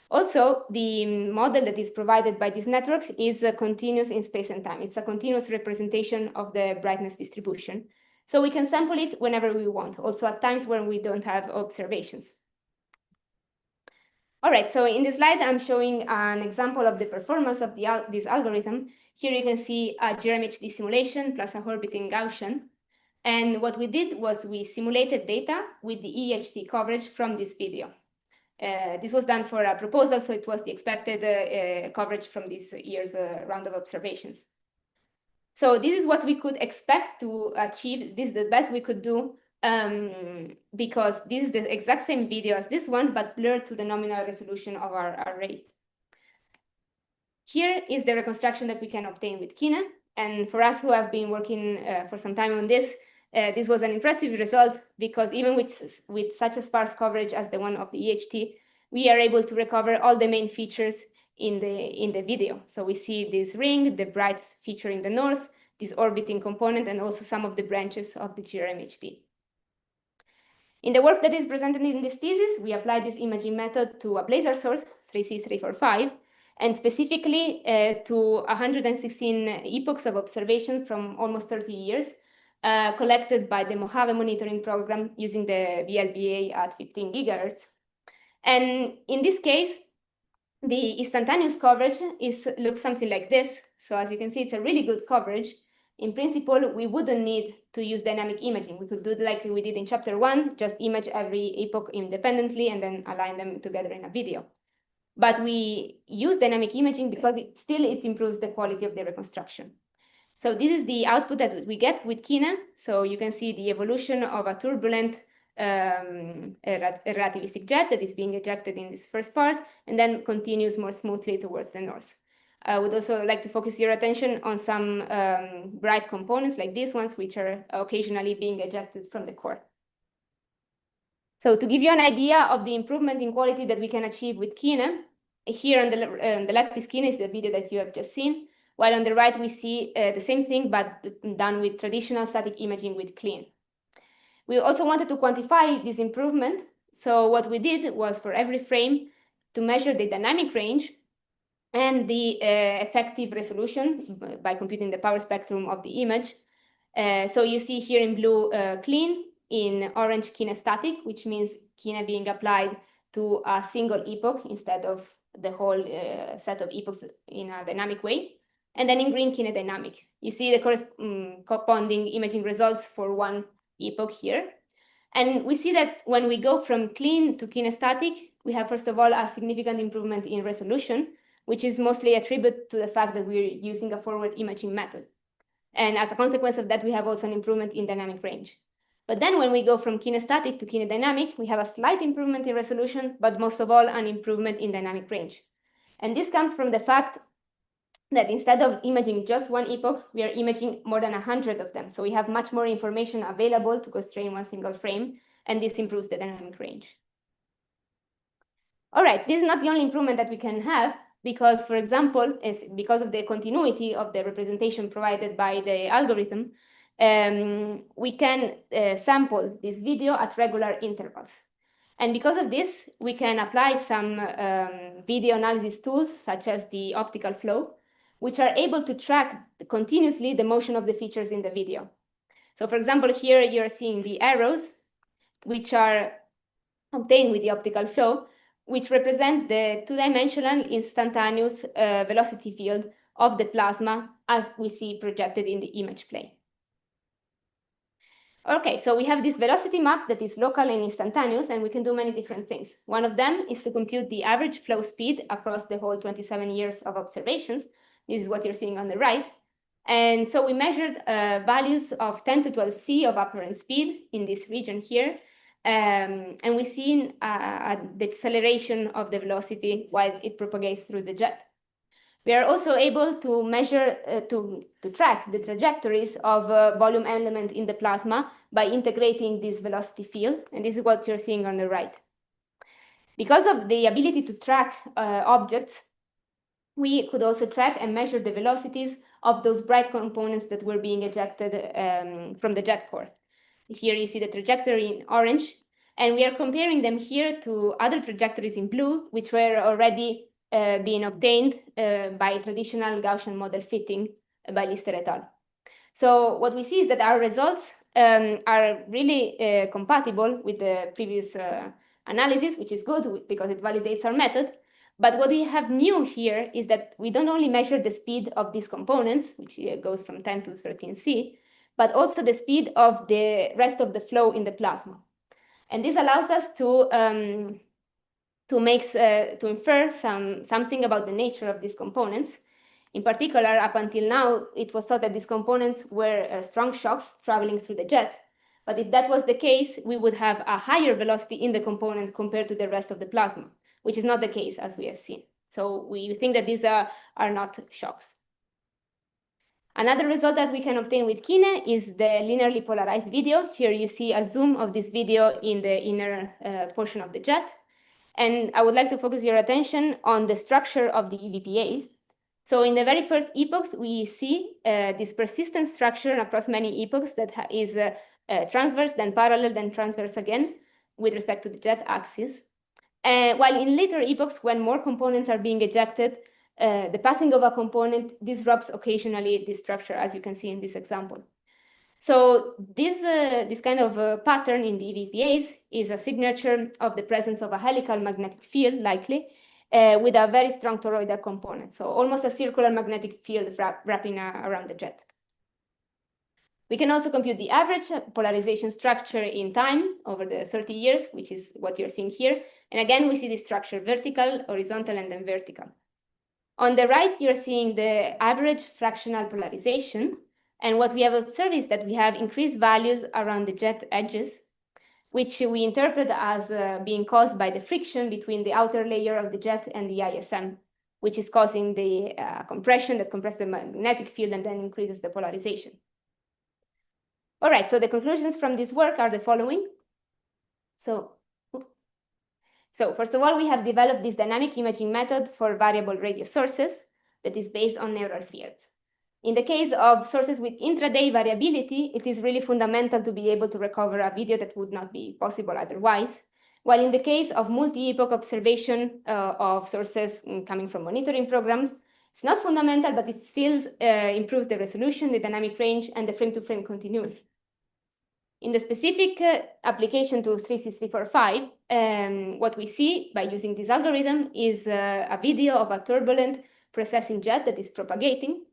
A: Also, the model that is provided by this network is continuous in space and time. It's a continuous representation of the brightness distribution. So we can sample it whenever we want, also at times when we don't have observations. All right, so in this slide, I'm showing an example of the performance of this algorithm. Here you can see a GRMHD simulation plus a orbiting Gaussian. And what we did was we simulated data with the EHD coverage from this video. This was done for a proposal, so it was the expected coverage from this year's round of observations. So this is what we could expect to achieve. This is the best we could do because this is the exact same video as this one, but blurred to the nominal resolution of our array. Here is the reconstruction that we can obtain with Kine. And for us who have been working for some time on this, this was an impressive result because even with such a sparse coverage as the one of the EHT, we are able to recover all the main features in the video. So we see this ring, the bright feature in the north, this orbiting component, and also some of the branches of the GRMHD. In the work that is presented in this thesis, we applied this imaging method to a blazar source, 3C345, and specifically to 116 epochs of observation from almost 30 years, collected by the Mojave monitoring program using the VLBA at 15 gigahertz. And in this case, the instantaneous coverage looks something like this. So as you can see, it's a really good coverage. In principle, we wouldn't need to use dynamic imaging. We could do it like we did in chapter 1, just image every epoch independently and then align them together in a video. But we use dynamic imaging because it improves the quality of the reconstruction. So this is the output that we get with Kine. So you can see the evolution of a turbulent relativistic jet that is being ejected in this first part and then continues more smoothly towards the north. I would also like to focus your attention on some bright components like these ones, which are occasionally being ejected from the core. So to give you an idea of the improvement in quality that we can achieve with Kine, here on the left is Kine, is the video that you have just seen, while on the right we see the same thing but done with traditional static imaging with Clean. We also wanted to quantify this improvement. So what we did was for every frame to measure the dynamic range and the effective resolution by computing the power spectrum of the image. So you see here in blue clean, in orange kinesthetic, which means kine being applied to a single epoch instead of the whole set of epochs in a dynamic way. And then in green, kinedynamic. You see the corresponding imaging results for one epoch here. And we see that when we go from clean to kinesthetic, we have, first of all, a significant improvement in resolution, which is mostly attributed to the fact that we're using a forward imaging method. And as a consequence of that, we have also an improvement in dynamic range. But then when we go from kinesthetic to kinedynamic, we have a slight improvement in resolution, but most of all, an improvement in dynamic range. And this comes from the fact that instead of imaging just one epoch, we are imaging more than 100 of them. So we have much more information available to constrain one single frame, and this improves the dynamic range. All right, this is not the only improvement that we can have, because, for example, because of the continuity of the representation provided by the algorithm, we can sample this video at regular intervals. And because of this, we can apply some video analysis tools, such as the optical flow, which are able to track continuously the motion of the features in the video. So for example, here you're seeing the arrows, which are obtained with the optical flow, which represent the two-dimensional instantaneous velocity field of the plasma as we see projected in the image plane. Okay, so we have this velocity map that is local and instantaneous, and we can do many different things. One of them is to compute the average flow speed across the whole 27 years of observations. This is what you're seeing on the right. And so we measured values of 10 to 12 C of apparent speed in this region here. And we've seen a deceleration of the velocity while it propagates through the jet. We are also able to measure, to track the trajectories of volume element in the plasma by integrating this velocity field. And this is what you're seeing on the right. Because of the ability to track objects, we could also track and measure the velocities of those bright components that were being ejected from the jet core. Here you see the trajectory in orange, and we are comparing them here to other trajectories in blue, which were already being obtained by traditional Gaussian model fitting by Lister et al. So what we see is that our results are really compatible with the previous analysis, which is good because it validates our method. But what we have new here is that we don't only measure the speed of these components, which goes from 10 to 13 C, but also the speed of the rest of the flow in the plasma. And this allows us to infer something about the nature of these components. In particular, up until now, it was thought that these components were strong shocks traveling through the jet. But if that was the case, we would have a higher velocity in the component compared to the rest of the plasma, which is not the case, as we have seen. So we think that these are not shocks. Another result that we can obtain with Kine is the linearly polarized video. Here you see a zoom of this video in the inner portion of the jet. And I would like to focus your attention on the structure of the EVPAs. So in the very first epochs, we see this persistent structure across many epochs that is transverse, then parallel, then transverse again with respect to the jet axis. While in later epochs, when more components are being ejected, the passing of a component disrupts occasionally this structure, as you can see in this example. So this kind of pattern in the EVPAs is a signature of the presence of a helical magnetic field, likely, with a very strong toroidal component. So almost a circular magnetic field wrapping around the jet. We can also compute the average polarization structure in time over the 30 years, which is what you're seeing here. And again, we see the structure vertical, horizontal, and then vertical. On the right, you're seeing the average fractional polarization. And what we have observed is that we have increased values around the jet edges, which we interpret as being caused by the friction between the outer layer of the jet and the ISM, which is causing the compression that compresses the magnetic field and then increases the polarization. All right, so the conclusions from this work are the following. So first of all, we have developed this dynamic imaging method for variable radio sources that is based on neural fields. In the case of sources with intraday variability, it is really fundamental to be able to recover a video that would not be possible otherwise. While in the case of multi-epoch observation of sources coming from monitoring programs, It's not fundamental, but it still improves the resolution, the dynamic range, and the frame-to-frame continuity. In the specific application to 364.5, what we see by using this algorithm is a video of a turbulent precessing jet that is propagating.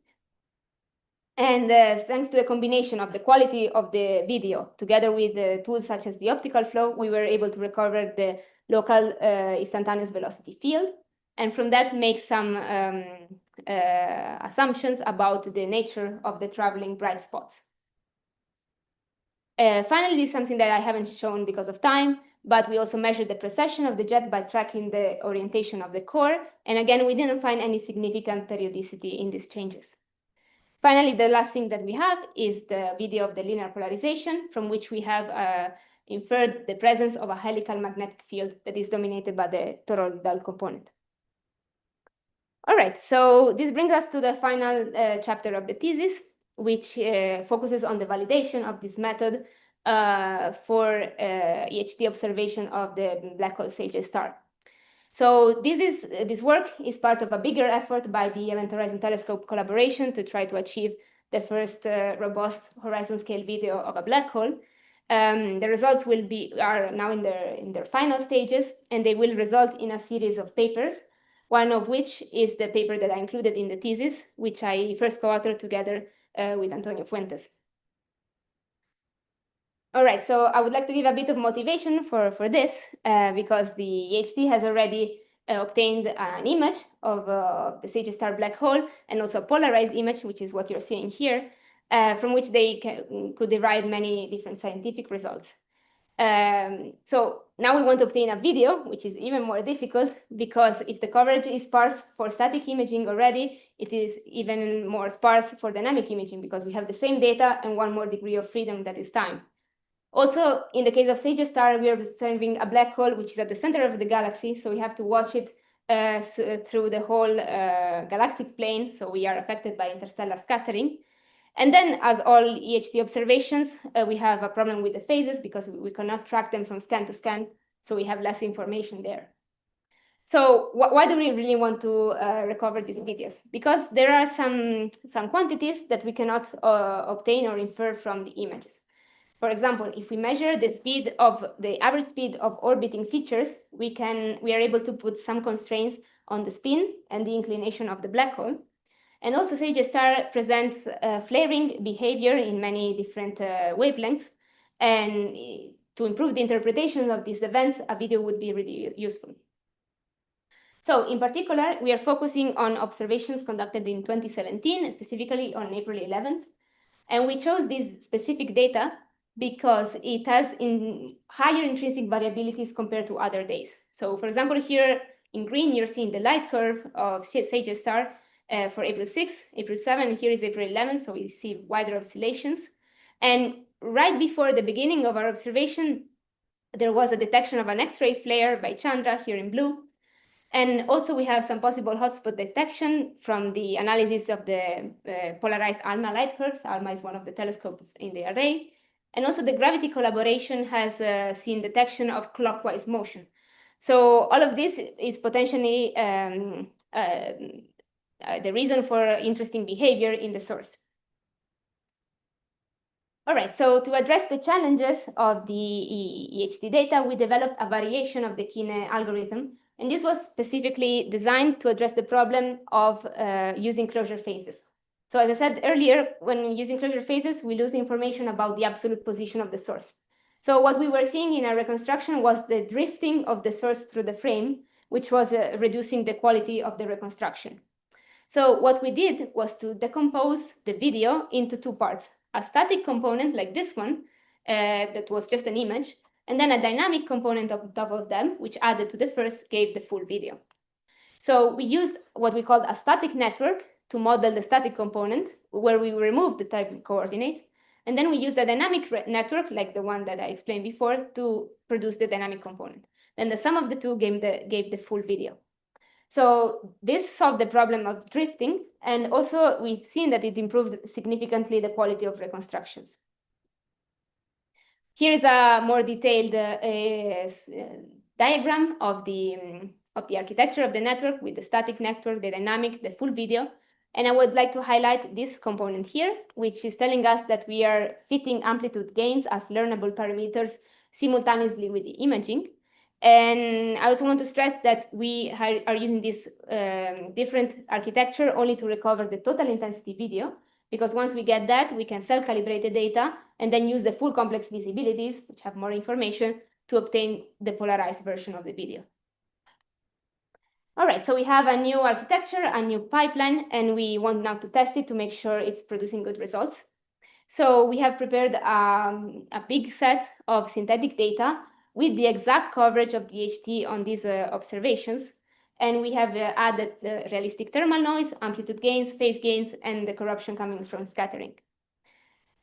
A: And thanks to a combination of the quality of the video together with tools such as the optical flow, we were able to recover the local instantaneous velocity field. And from that, make some assumptions about the nature of the traveling bright spots. Finally, this is something that I haven't shown because of time, but we also measured the precession of the jet by tracking the orientation of the core. And again, we didn't find any significant periodicity in these changes. Finally, the last thing that we have is the video of the linear polarization, from which we have inferred the presence of a helical magnetic field that is dominated by the toroidal component. All right, so this brings us to the final chapter of the thesis, which focuses on the validation of this method for EHT observation of the black hole Sage star. So this work is part of a bigger effort by the Event Horizon Telescope collaboration to try to achieve the first robust horizon scale video of a black hole. The results are now in their final stages, and they will result in a series of papers, one of which is the paper that I included in the thesis, which I first co-authored together with Antonio Fuentes. All right, so I would like to give a bit of motivation for this because the EHT has already obtained an image of the Sage star black hole and also a polarized image, which is what you're seeing here, from which they could derive many different scientific results. So now we want to obtain a video, which is even more difficult because if the coverage is sparse for static imaging already, it is even more sparse for dynamic imaging because we have the same data and one more degree of freedom, that is time. Also, in the case of Sage star, we are observing a black hole, which is at the center of the galaxy. So we have to watch it through the whole galactic plane. So we are affected by interstellar scattering. And then, as all EHT observations, we have a problem with the phases because we cannot track them from scan to scan. So we have less information there. So why do we really want to recover these videos? Because there are some quantities that we cannot obtain or infer from the images. For example, if we measure the average speed of orbiting features, we are able to put some constraints on the spin and the inclination of the black hole. And also, Sage star presents flaring behavior in many different wavelengths. And to improve the interpretation of these events, a video would be really useful. So in particular, we are focusing on observations conducted in 2017, specifically on April 11th. And we chose this specific data because it has higher intrinsic variabilities compared to other days. So for example, here in green, you're seeing the light curve of Sage star for April 6, April 7, here is April 11, so we see wider oscillations. And right before the beginning of our observation, there was a detection of an X-ray flare by Chandra here in blue. And also we have some possible hotspot detection from the analysis of the polarized ALMA light curves. ALMA is one of the telescopes in the array. And also the gravity collaboration has seen detection of clockwise motion. So all of this is potentially the reason for interesting behavior in the source. All right, so to address the challenges of the EHT data, we developed a variation of the Kine algorithm. And this was specifically designed to address the problem of using closure phases. So as I said earlier, when using closure phases, we lose information about the absolute position of the source. So what we were seeing in our reconstruction was the drifting of the source through the frame, which was reducing the quality of the reconstruction. So what we did was to decompose the video into two parts, a static component like this one, that was just an image, and then a dynamic component on top of them, which added to the first gave the full video. So we used what we called a static network to model the static component, where we removed the type coordinate. And then we used a dynamic network, like the one that I explained before, to produce the dynamic component. Then the sum of the two gave the full video. So this solved the problem of drifting. And also we've seen that it improved significantly the quality of reconstructions. Here is a more detailed diagram of the of the architecture of the network with the static network, the dynamic, the full video. And I would like to highlight this component here, which is telling us that we are fitting amplitude gains as learnable parameters simultaneously with the imaging. And I also want to stress that we are using this different architecture only to recover the total intensity video, because once we get that, we can self-calibrate the data and then use the full complex visibilities, which have more information, to obtain the polarized version of the video. All right, so we have a new architecture, a new pipeline, and we want now to test it to make sure it's producing good results. So we have prepared a big set of synthetic data with the exact coverage of DHT on these observations. And we have added the realistic thermal noise, amplitude gains, phase gains, and the corruption coming from scattering.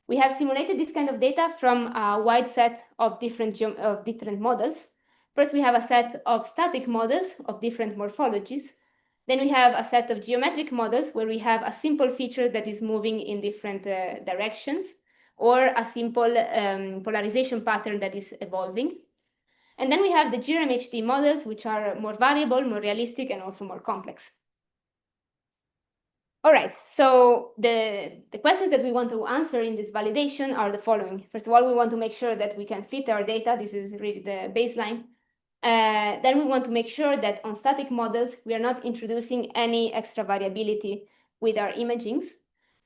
A: We have simulated this kind of data from a wide set of different models. First, we have a set of static models of different morphologies. Then we have a set of geometric models where we have a simple feature that is moving in different directions, or a simple polarization pattern that is evolving. And then we have the GRMHD models, which are more variable, more realistic, and also more complex. All right, so the questions that we want to answer in this validation are the following. First of all, we want to make sure that we can fit our data. This is really the baseline. Then we want to make sure that on static models, we are not introducing any extra variability with our imagings.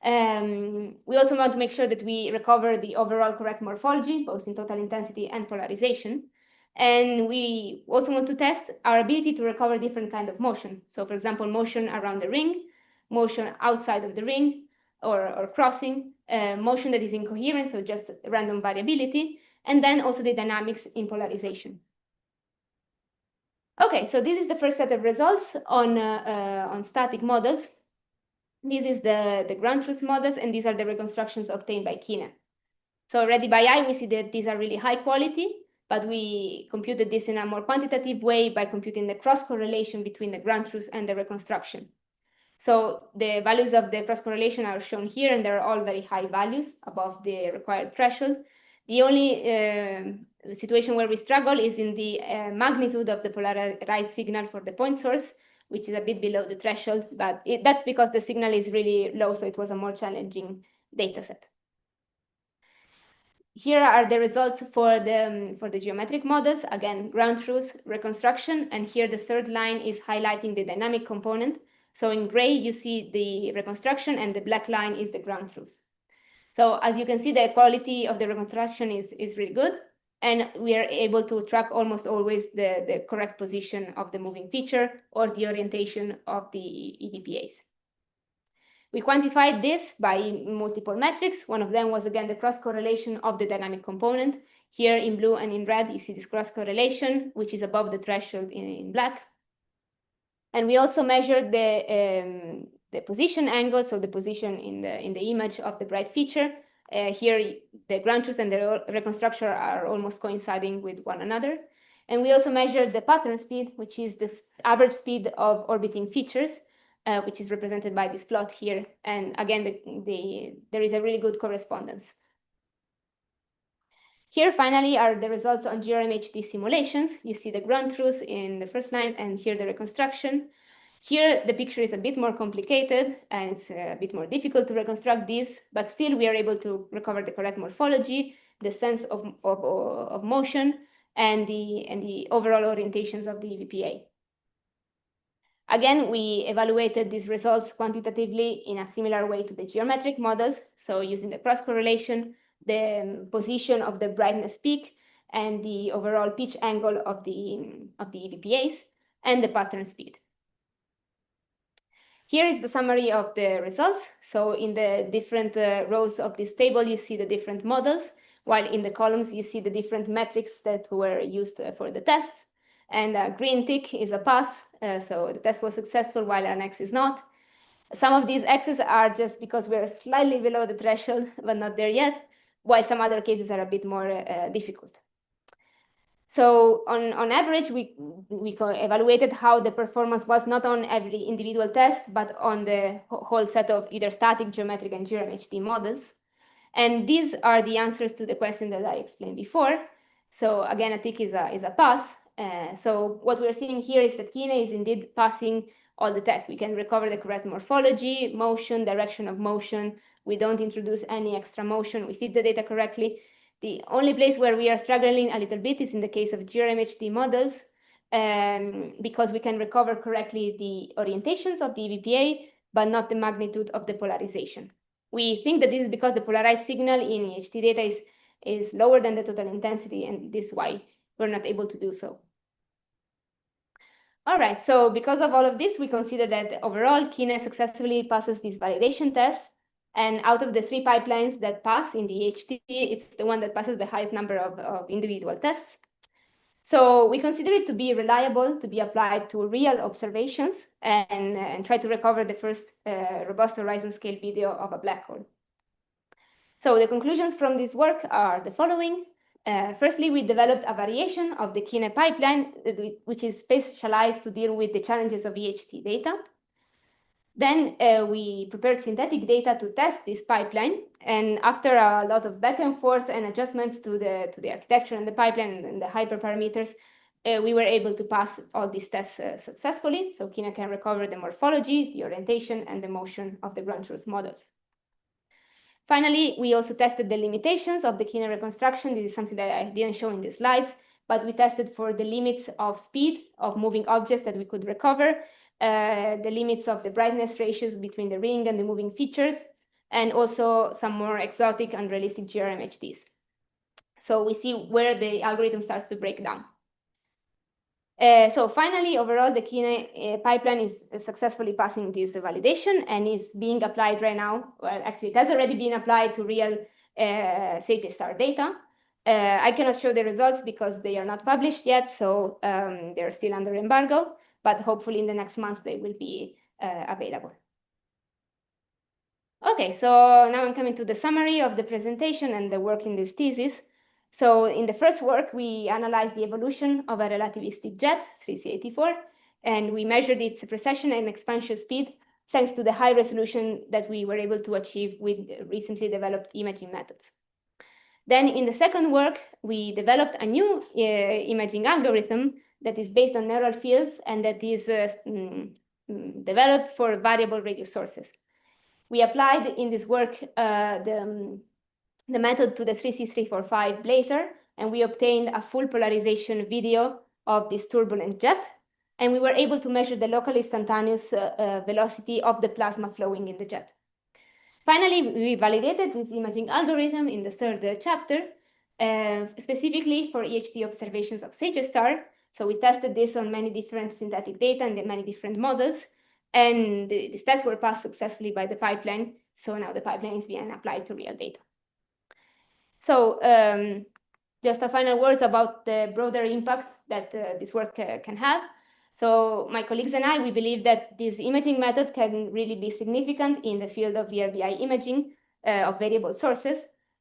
A: We also want to make sure that we recover the overall correct morphology, both in total intensity and polarization. And we also want to test our ability to recover different kinds of motion. So for example, motion around the ring, motion outside of the ring, or crossing, motion that is incoherent, so just random variability, and then also the dynamics in polarization. Okay, so this is the first set of results on static models. This is the ground truth models, and these are the reconstructions obtained by Kine. So already by eye, we see that these are really high quality, but we computed this in a more quantitative way by computing the cross correlation between the ground truth and the reconstruction. So the values of the cross correlation are shown here, and they're all very high values above the required threshold. The only situation where we struggle is in the magnitude of the polarized signal for the point source, which is a bit below the threshold, but that's because the signal is really low, so it was a more challenging data set. Here are the results for the geometric models. Again, ground truth, reconstruction, and here the third line is highlighting the dynamic component. So in gray, you see the reconstruction, and the black line is the ground truth. So as you can see, the quality of the reconstruction is really good, and we are able to track almost always the correct position of the moving feature or the orientation of the EVPAs. We quantified this by multiple metrics. One of them was, again, the cross correlation of the dynamic component. Here in blue and in red, you see this cross correlation, which is above the threshold in black. And we also measured the position angle, so the position in the image of the bright feature. Here, the ground truth and the reconstruction are almost coinciding with one another. And we also measured the pattern speed, which is the average speed of orbiting features, which is represented by this plot here. And again, there is a really good correspondence. Here, finally, are the results on GRMHD simulations. You see the ground truth in the first line, and here the reconstruction. Here, the picture is a bit more complicated, and it's a bit more difficult to reconstruct this, but still we are able to recover the correct morphology, the sense of motion, and the overall orientations of the EVPA. Again, we evaluated these results quantitatively in a similar way to the geometric models, so using the cross correlation, the position of the brightness peak, and the overall pitch angle of the EVPAs, and the pattern speed. Here is the summary of the results. So in the different rows of this table, you see the different models, while in the columns, you see the different metrics that were used for the tests. And a green tick is a pass, so the test was successful, while an X is not. Some of these X's are just because we're slightly below the threshold, but not there yet, while some other cases are a bit more difficult. So on average, we evaluated how the performance was not on every individual test, but on the whole set of either static, geometric, and GRMHD models. And these are the answers to the question that I explained before. So again, a tick is a pass. So what we're seeing here is that Kine is indeed passing all the tests. We can recover the correct morphology, motion, direction of motion. We don't introduce any extra motion. We feed the data correctly. The only place where we are struggling a little bit is in the case of GRMHD models, because we can recover correctly the orientations of the EVPA, but not the magnitude of the polarization. We think that this is because the polarized signal in EHT data is lower than the total intensity, and this is why we're not able to do so. All right, so because of all of this, we consider that overall Kine successfully passes this validation test. And out of the 3 pipelines that pass in the EHT, it's the one that passes the highest number of individual tests. So we consider it to be reliable, to be applied to real observations, and try to recover the first robust horizon scale video of a black hole. So the conclusions from this work are the following. Firstly, we developed a variation of the Kine pipeline, which is specialized to deal with the challenges of EHT data. Then we prepared synthetic data to test this pipeline. And after a lot of back and forth and adjustments to the architecture and the pipeline and the hyperparameters, we were able to pass all these tests successfully. So Kine can recover the morphology, the orientation, and the motion of the ground truth models. Finally, we also tested the limitations of the Kine reconstruction. This is something that I didn't show in the slides, but we tested for the limits of speed of moving objects that we could recover, the limits of the brightness ratios between the ring and the moving features, and also some more exotic and realistic GRMHDs. So we see where the algorithm starts to break down. So finally, overall, the Kine pipeline is successfully passing this validation and is being applied right now. Well, actually, it has already been applied to real SageStar data. I cannot show the results because they are not published yet, so they're still under embargo, but hopefully in the next months they will be available. Okay, so now I'm coming to the summary of the presentation and the work in this thesis. So in the first work, we analyzed the evolution of a relativistic jet, 3C84, and we measured its precession and expansion speed thanks to the high resolution that we were able to achieve with recently developed imaging methods. Then in the second work, we developed a new imaging algorithm that is based on neural fields and that is developed for variable radio sources. We applied in this work the method to the 3C345 blazer, and we obtained a full polarization video of this turbulent jet. And we were able to measure the local instantaneous velocity of the plasma flowing in the jet. Finally, we validated this imaging algorithm in the third chapter, specifically for EHT observations of SageStar. So we tested this on many different synthetic data and many different models. And these tests were passed successfully by the pipeline. So now the pipeline is being applied to real data. So just a final words about the broader impact that this work can have. So my colleagues and I, we believe that this imaging method can really be significant in the field of VRBI imaging of variable sources.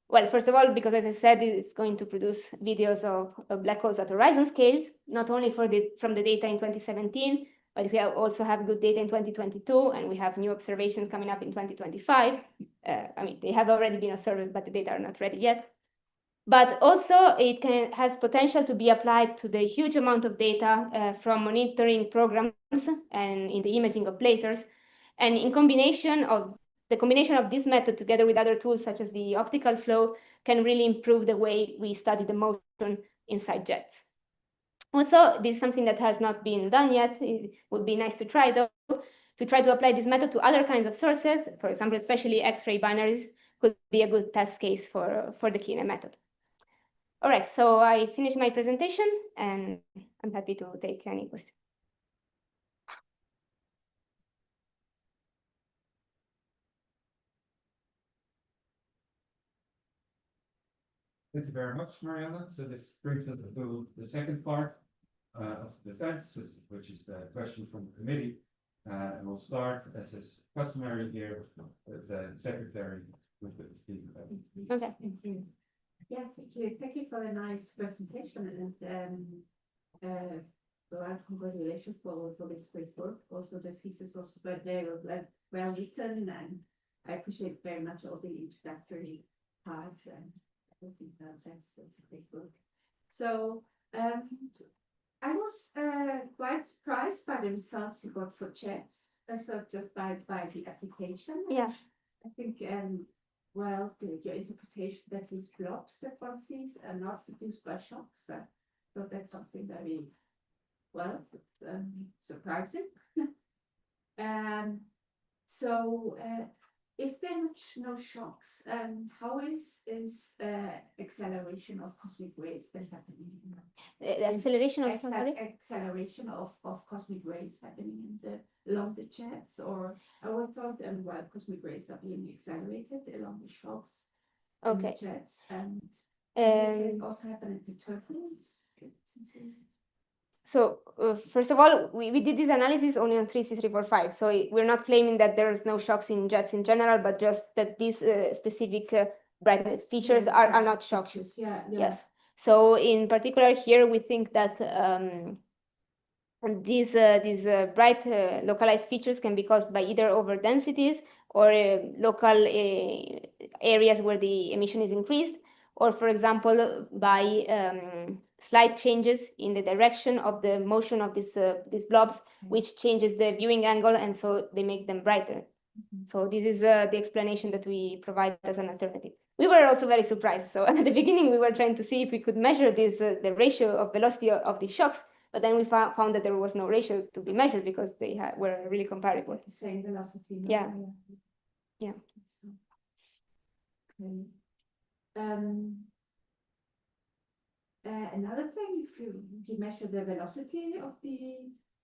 A: Well, first of all, because as I said, it's going to produce videos of black holes at horizon scales, not only from the data in 2017, but we also have good data in 2022, and we have new observations coming up in 2025. I mean, they have already been observed, but the data are not ready yet. But also, it has potential to be applied to the huge amount of data from monitoring programs and in the imaging of blazars. And in combination of the combination of this method together with other tools such as the optical flow can really improve the way we study the motion inside jets. Also, this is something that has not been done yet. It would be nice to try, though, to try to apply this method to other kinds of sources. For example, especially X-ray binaries could be a good test case for the Kine method. All right, so I finished my presentation, and I'm happy to take any questions.
C: Thank you very much, Marianna. So this brings us to the second part of the defense, which is the question from the committee. And we'll start, as is customary here, with the secretary with the
A: Okay.
B: Yeah, thank you. Thank you for a nice presentation, and well, congratulations for this great work. Also, the thesis was very well written, and I appreciate very much all the introductory parts, and I think that's a great work. So I was quite surprised by the results you got for jets. So just by the application.
A: Yeah.
B: I think well your interpretation that these blobs that one sees are not produced by shocks. So that's something very well surprising. So if there are no shocks, how is acceleration of cosmic rays then happening?
A: The acceleration of somebody.
B: Acceleration of cosmic rays happening along the jets, or I would thought while cosmic rays are being accelerated along the shocks in the
A: Okay.
B: jets, and can it also happen at the turbulence?
A: So first of all, we did this analysis only on 3C345. So we're not claiming that there's no shocks in jets in general, but just that these specific brightness features are not shocks.
B: Yeah.
A: Yes. So in particular here, we think that these bright localized features can be caused by either over densities or local areas where the emission is increased, or for example, by slight changes in the direction of the motion of these blobs, which changes the viewing angle, and so they make them brighter. So this is the explanation that we provide as an alternative. We were also very surprised. So at the beginning, we were trying to see if we could measure this, the ratio of velocity of the shocks, but then we found that there was no ratio to be measured because they were really comparable.
B: The same velocity. No?
A: Yeah. Yeah.
B: Okay. Another thing, if you measure the velocity of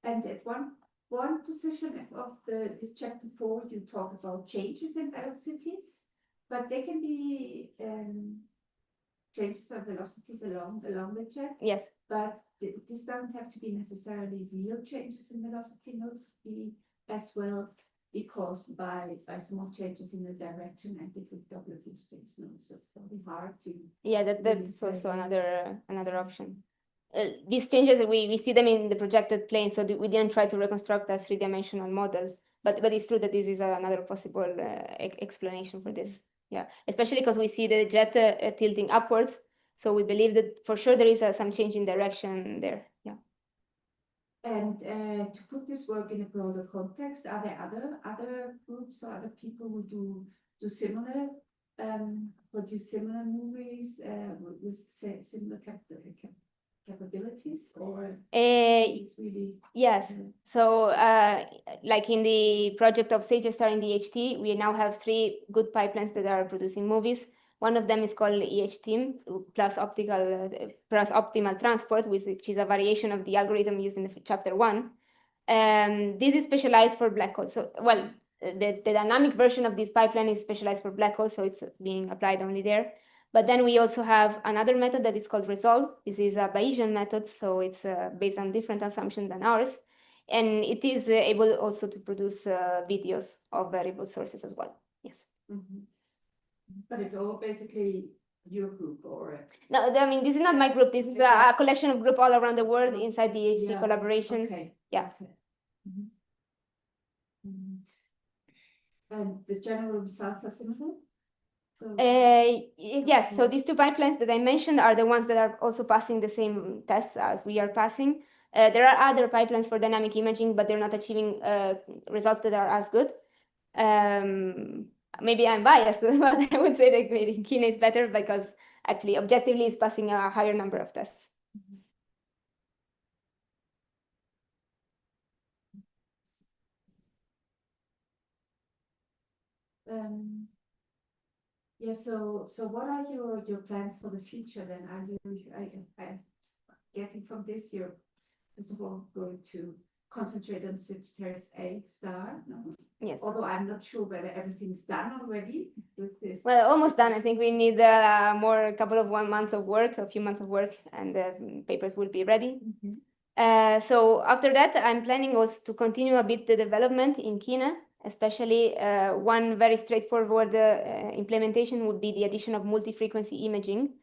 B: and at one position of this chapter 4, you talk about changes in velocities, but they can be changes of velocities along the jet.
A: Yes.
B: But this doesn't have to be necessarily real changes in velocity, not be as well be caused by small changes in the direction and different double boostings. No? So it's probably hard to.
A: Yeah, that's also another option. These changes, we see them in the projected plane, so we didn't try to reconstruct a three-dimensional model. But it's true that this is another possible explanation for this. Yeah, especially because we see the jet tilting upwards. So we believe that for sure there is some change in direction there. Yeah.
B: And to put this work in a broader context, are there other groups or other people who do similar produce similar movies with similar capabilities, or it's really
A: yes. So like in the project of Sage Star in the HT, we now have 3 good pipelines that are producing movies. One of them is called EHTIM plus optimal transport, which is a variation of the algorithm used in the chapter 1. This is specialized for black holes. So, well, the dynamic version of this pipeline is specialized for black holes, so it's being applied only there. But then we also have another method that is called resolve. This is a Bayesian method, so it's based on different assumptions than ours. And it is able also to produce videos of variable sources as well. Yes.
B: Mm-hmm. But it's all basically your group, or
A: no, I mean, this is not my group. This is a collection of groups all around the world inside the HT collaboration.
B: Okay.
A: Yeah.
B: Okay. Mm-hmm. Mm-hmm. And the general results are similar? So,
A: yes, so these 2 pipelines that I mentioned are the ones that are also passing the same tests as we are passing. There are other pipelines for dynamic imaging, but they're not achieving results that are as good. Maybe I'm biased, but I would say that maybe Kine is better because actually objectively it's passing a higher number of tests.
B: Yeah, so what are your plans for the future then? Are I'm getting from this, you're first of all going to concentrate on Sagittarius A star? No?
A: Yes.
B: Although I'm not sure whether everything's done already with this.
A: Well, almost done. I think we need a couple of months of work, a few months of work, and the papers will be ready.
B: Mm-hmm.
A: So after that, I'm planning also to continue a bit the development in Kine, especially one very straightforward implementation would be the addition of multi-frequency imaging,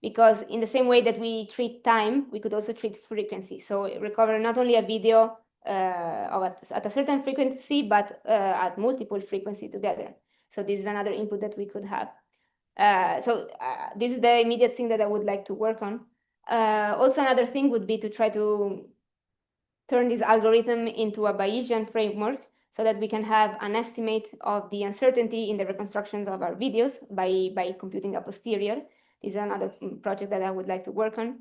A: because in the same way that we treat time, we could also treat frequency. So recover not only a video at a certain frequency, but at multiple frequency together. So this is another input that we could have. So this is the immediate thing that I would like to work on. Also, another thing would be to try to turn this algorithm into a Bayesian framework so that we can have an estimate of the uncertainty in the reconstructions of our videos by computing a posterior. This is another project that I would like to work on.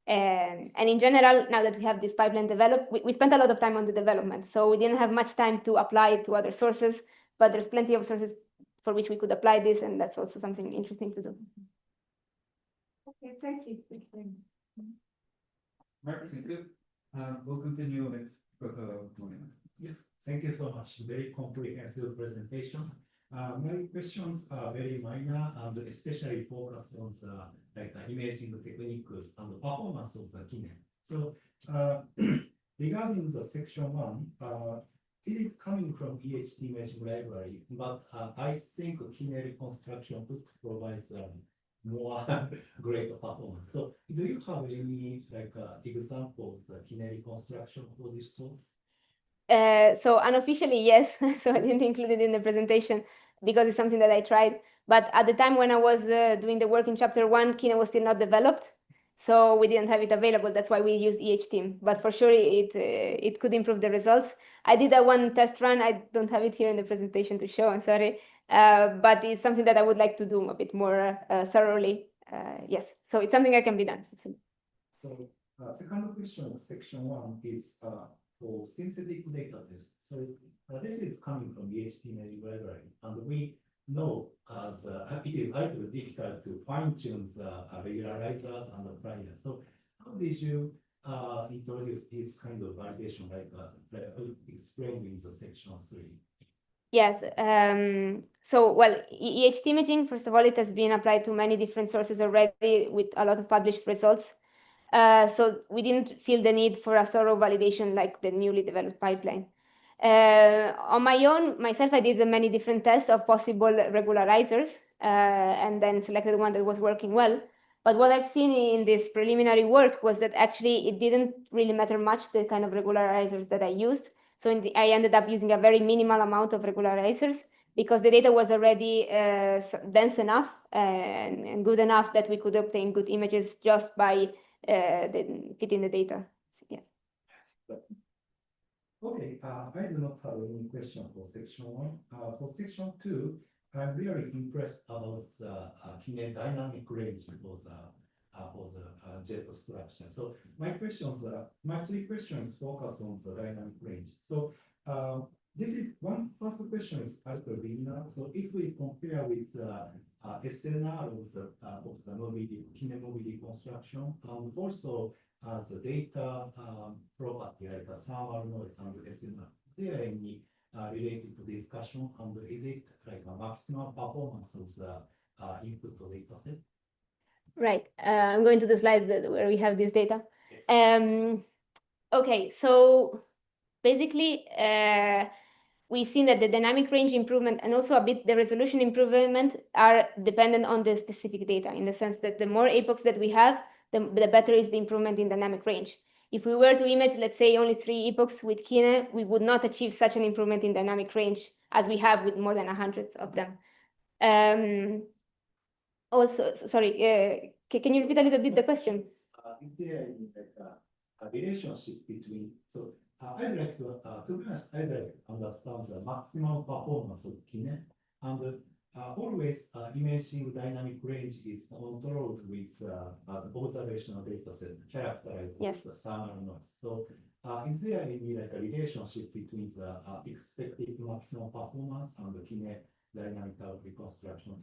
A: And in general, now that we have this pipeline developed, we spent a lot of time on the development, so we didn't have much time to apply it to other sources, but there's plenty of sources for which we could apply this, and that's also something interesting to do.
B: Okay, thank you. Thank you.
C: Mark, thank you. We'll continue with Marianna.
E: Yes, thank you so much. Very comprehensive presentation. My questions are very minor and especially focused on the imaging techniques and the performance of the kine. So regarding the section 1, it is coming from EHT imaging library, but I think kine reconstruction would provide more great performance. So do you have any example of the kine reconstruction for this source?
A: So unofficially, yes. So I didn't include it in the presentation because it's something that I tried. But at the time when I was doing the work in chapter 1, kine was still not developed. So we didn't have it available. That's why we used EHT. But for sure, it could improve the results. I did that one test run. I don't have it here in the presentation to show. I'm sorry. But it's something that I would like to do a bit more thoroughly. Yes. So it's something that can be done.
E: So second question, section 1 is for synthetic data test. So this is coming from EHT imaging library, and we know as it is a little difficult to fine-tune the regularizers and applyers. So how did you introduce this kind of validation, like explained in the section 3?
A: Yes. So, well, EHT imaging, first of all, it has been applied to many different sources already with a lot of published results. So we didn't feel the need for a thorough validation like the newly developed pipeline. On my own, myself, I did many different tests of possible regularizers and then selected one that was working well. But what I've seen in this preliminary work was that actually it didn't really matter much the kind of regularizers that I used. So I ended up using a very minimal amount of regularizers because the data was already dense enough and good enough that we could obtain good images just by fitting the data. So, yeah.
E: Okay, I do not have any question for section 1. For section 2, I'm really impressed about the kine dynamic range for the jet structure. So my 3 questions focus on the dynamic range. So this is first question is also linear. So if we compare with SNR of the kine mobility construction, and also the data property like a thermal noise and SNR, is there any related to discussion, and is it like a maximum performance of the input data set?
A: Right. I'm going to the slide where we have this data.
E: Yes.
A: Okay, so basically, we've seen that the dynamic range improvement and also a bit the resolution improvement are dependent on the specific data, in the sense that the more epochs that we have, the better is the improvement in dynamic range. If we were to image, let's say, only 3 epochs with kine, we would not achieve such an improvement in dynamic range as we have with more than 100 of them. Also, sorry, can you repeat a little bit the question?
E: Is there any a relationship between, so I'd like to be honest, I'd like to understand the maximum performance of kine, and always imaging dynamic range is controlled with observational data set characterized
A: Yes.
E: with the thermal noise. So is there any like a relationship between the expected maximum performance and the kine dynamical reconstruction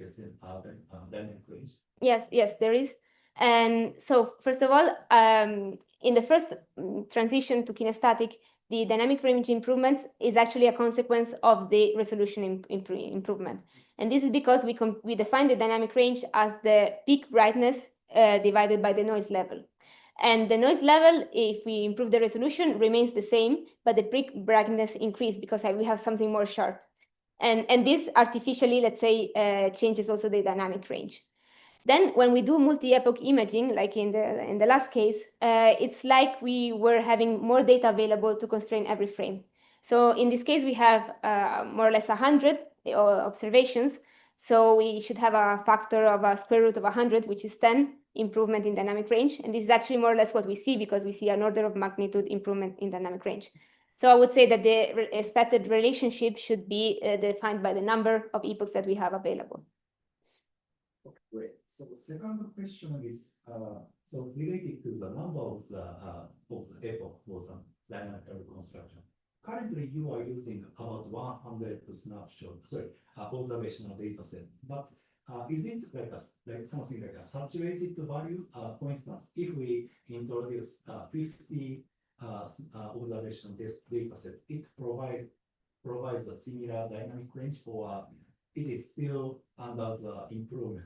E: dynamic range?
A: Yes, there is. And so, first of all, in the first transition to kinesthetic, the dynamic range improvements is actually a consequence of the resolution improvement. And this is because we define the dynamic range as the peak brightness divided by the noise level. And the noise level, if we improve the resolution, remains the same, but the peak brightness increases because we have something more sharp. And this artificially, let's say, changes also the dynamic range. Then when we do multi-epoch imaging, like in the last case, it's like we were having more data available to constrain every frame. So in this case, we have more or less 100 observations. So we should have a factor of a square root of 100, which is 10. improvement in dynamic range. And this is actually more or less what we see, because we see an order of magnitude improvement in dynamic range. So I would say that the expected relationship should be defined by the number of epochs that we have available.
E: Okay, great. So the second question is, so related to the number of the epoch for the dynamic reconstruction. Currently, you are using about 100 observational data set, but is it like something like a saturated value? For instance, if we introduce 50 observational data set, it provides a similar dynamic range, or it is still under the improvement?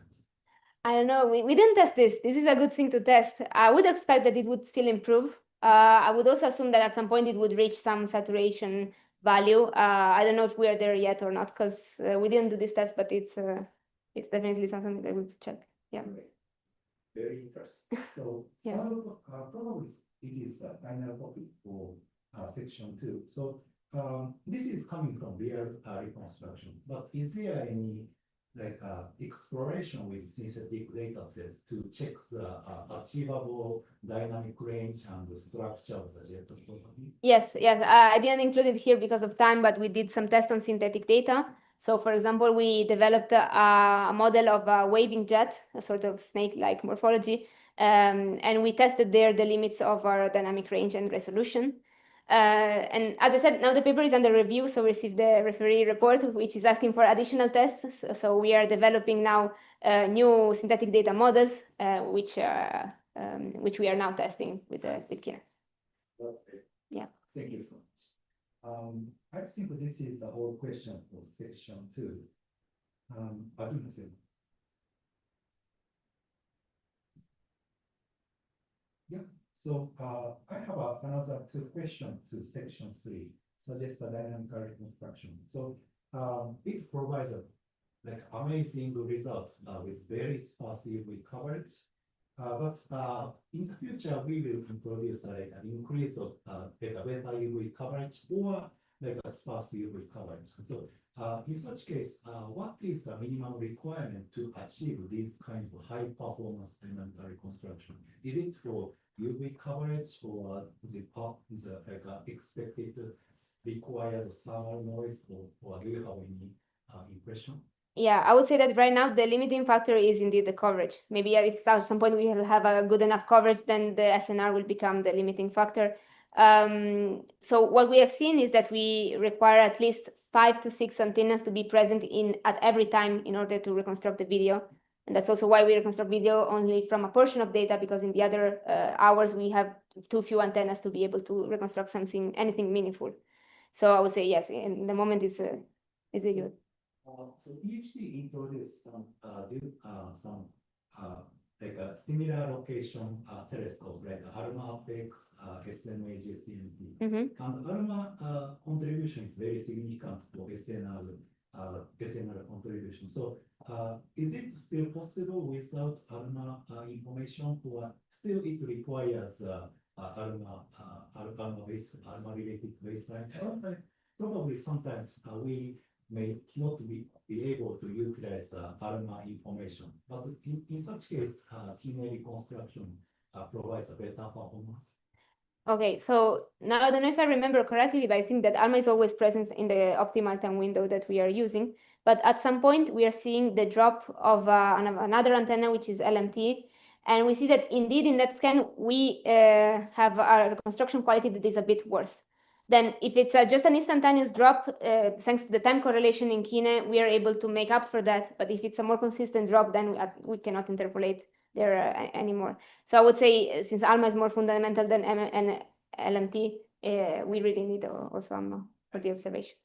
A: I don't know. We didn't test this. This is a good thing to test. I would expect that it would still improve. I would also assume that at some point it would reach some saturation value. I don't know if we are there yet or not, because we didn't do this test, but it's definitely something that we could check. Yeah.
E: Great. Very interesting. So,
A: Yeah.
E: probably it is a final topic for section 2. So, this is coming from real reconstruction, but is there any exploration with synthetic data sets to check the achievable dynamic range and the structure of the jet property?
A: Yes. I didn't include it here because of time, but we did some tests on synthetic data. So, for example, we developed a model of a waving jet, a sort of snake-like morphology, and we tested there the limits of our dynamic range and resolution. And as I said, now the paper is under review, so we received the referee report, which is asking for additional tests. So we are developing now new synthetic data models, which we are now testing with Kine.
E: That's great.
A: Yeah.
E: Thank you so much. I think this is the whole question for section 2. I don't know. Yeah. So I have another 2 questions to section 3, suggest a dynamic reconstruction. So it provides a amazing results with very sparse UV coverage. But in the future, we will introduce an increase of better UV coverage or a sparse UV coverage. So in such case, what is the minimum requirement to achieve these kind of high performance dynamic reconstruction? Is it for UV coverage, or is it expected required thermal noise, or do you have any impression?
A: Yeah, I would say that right now the limiting factor is indeed the coverage. Maybe if at some point we will have a good enough coverage, then the SNR will become the limiting factor. So what we have seen is that we require at least 5 to 6 antennas to be present at every time in order to reconstruct the video. And that's also why we reconstruct video only from a portion of data, because in the other hours we have too few antennas to be able to reconstruct anything meaningful. So I would say yes, in the moment it's a good.
E: So PhD introduced some a similar location telescope like ALMA Apex, SMA GCMT. And ALMA contribution is very significant for SNR contribution. So is it still possible without ALMA information, or still it requires ALMA related baseline? Probably sometimes we may not be able to utilize ALMA information, but in such case, Kine reconstruction provides a better performance.
A: Okay, so now I don't know if I remember correctly, but I think that ALMA is always present in the optimal time window that we are using. But at some point, we are seeing the drop of another antenna, which is LMT. And we see that indeed in that scan, we have a reconstruction quality that is a bit worse. Then if it's just an instantaneous drop, thanks to the time correlation in Kine, we are able to make up for that. But if it's a more consistent drop, then we cannot interpolate there anymore. So I would say, since ALMA is more fundamental than LMT, we really need also ALMA for the observations.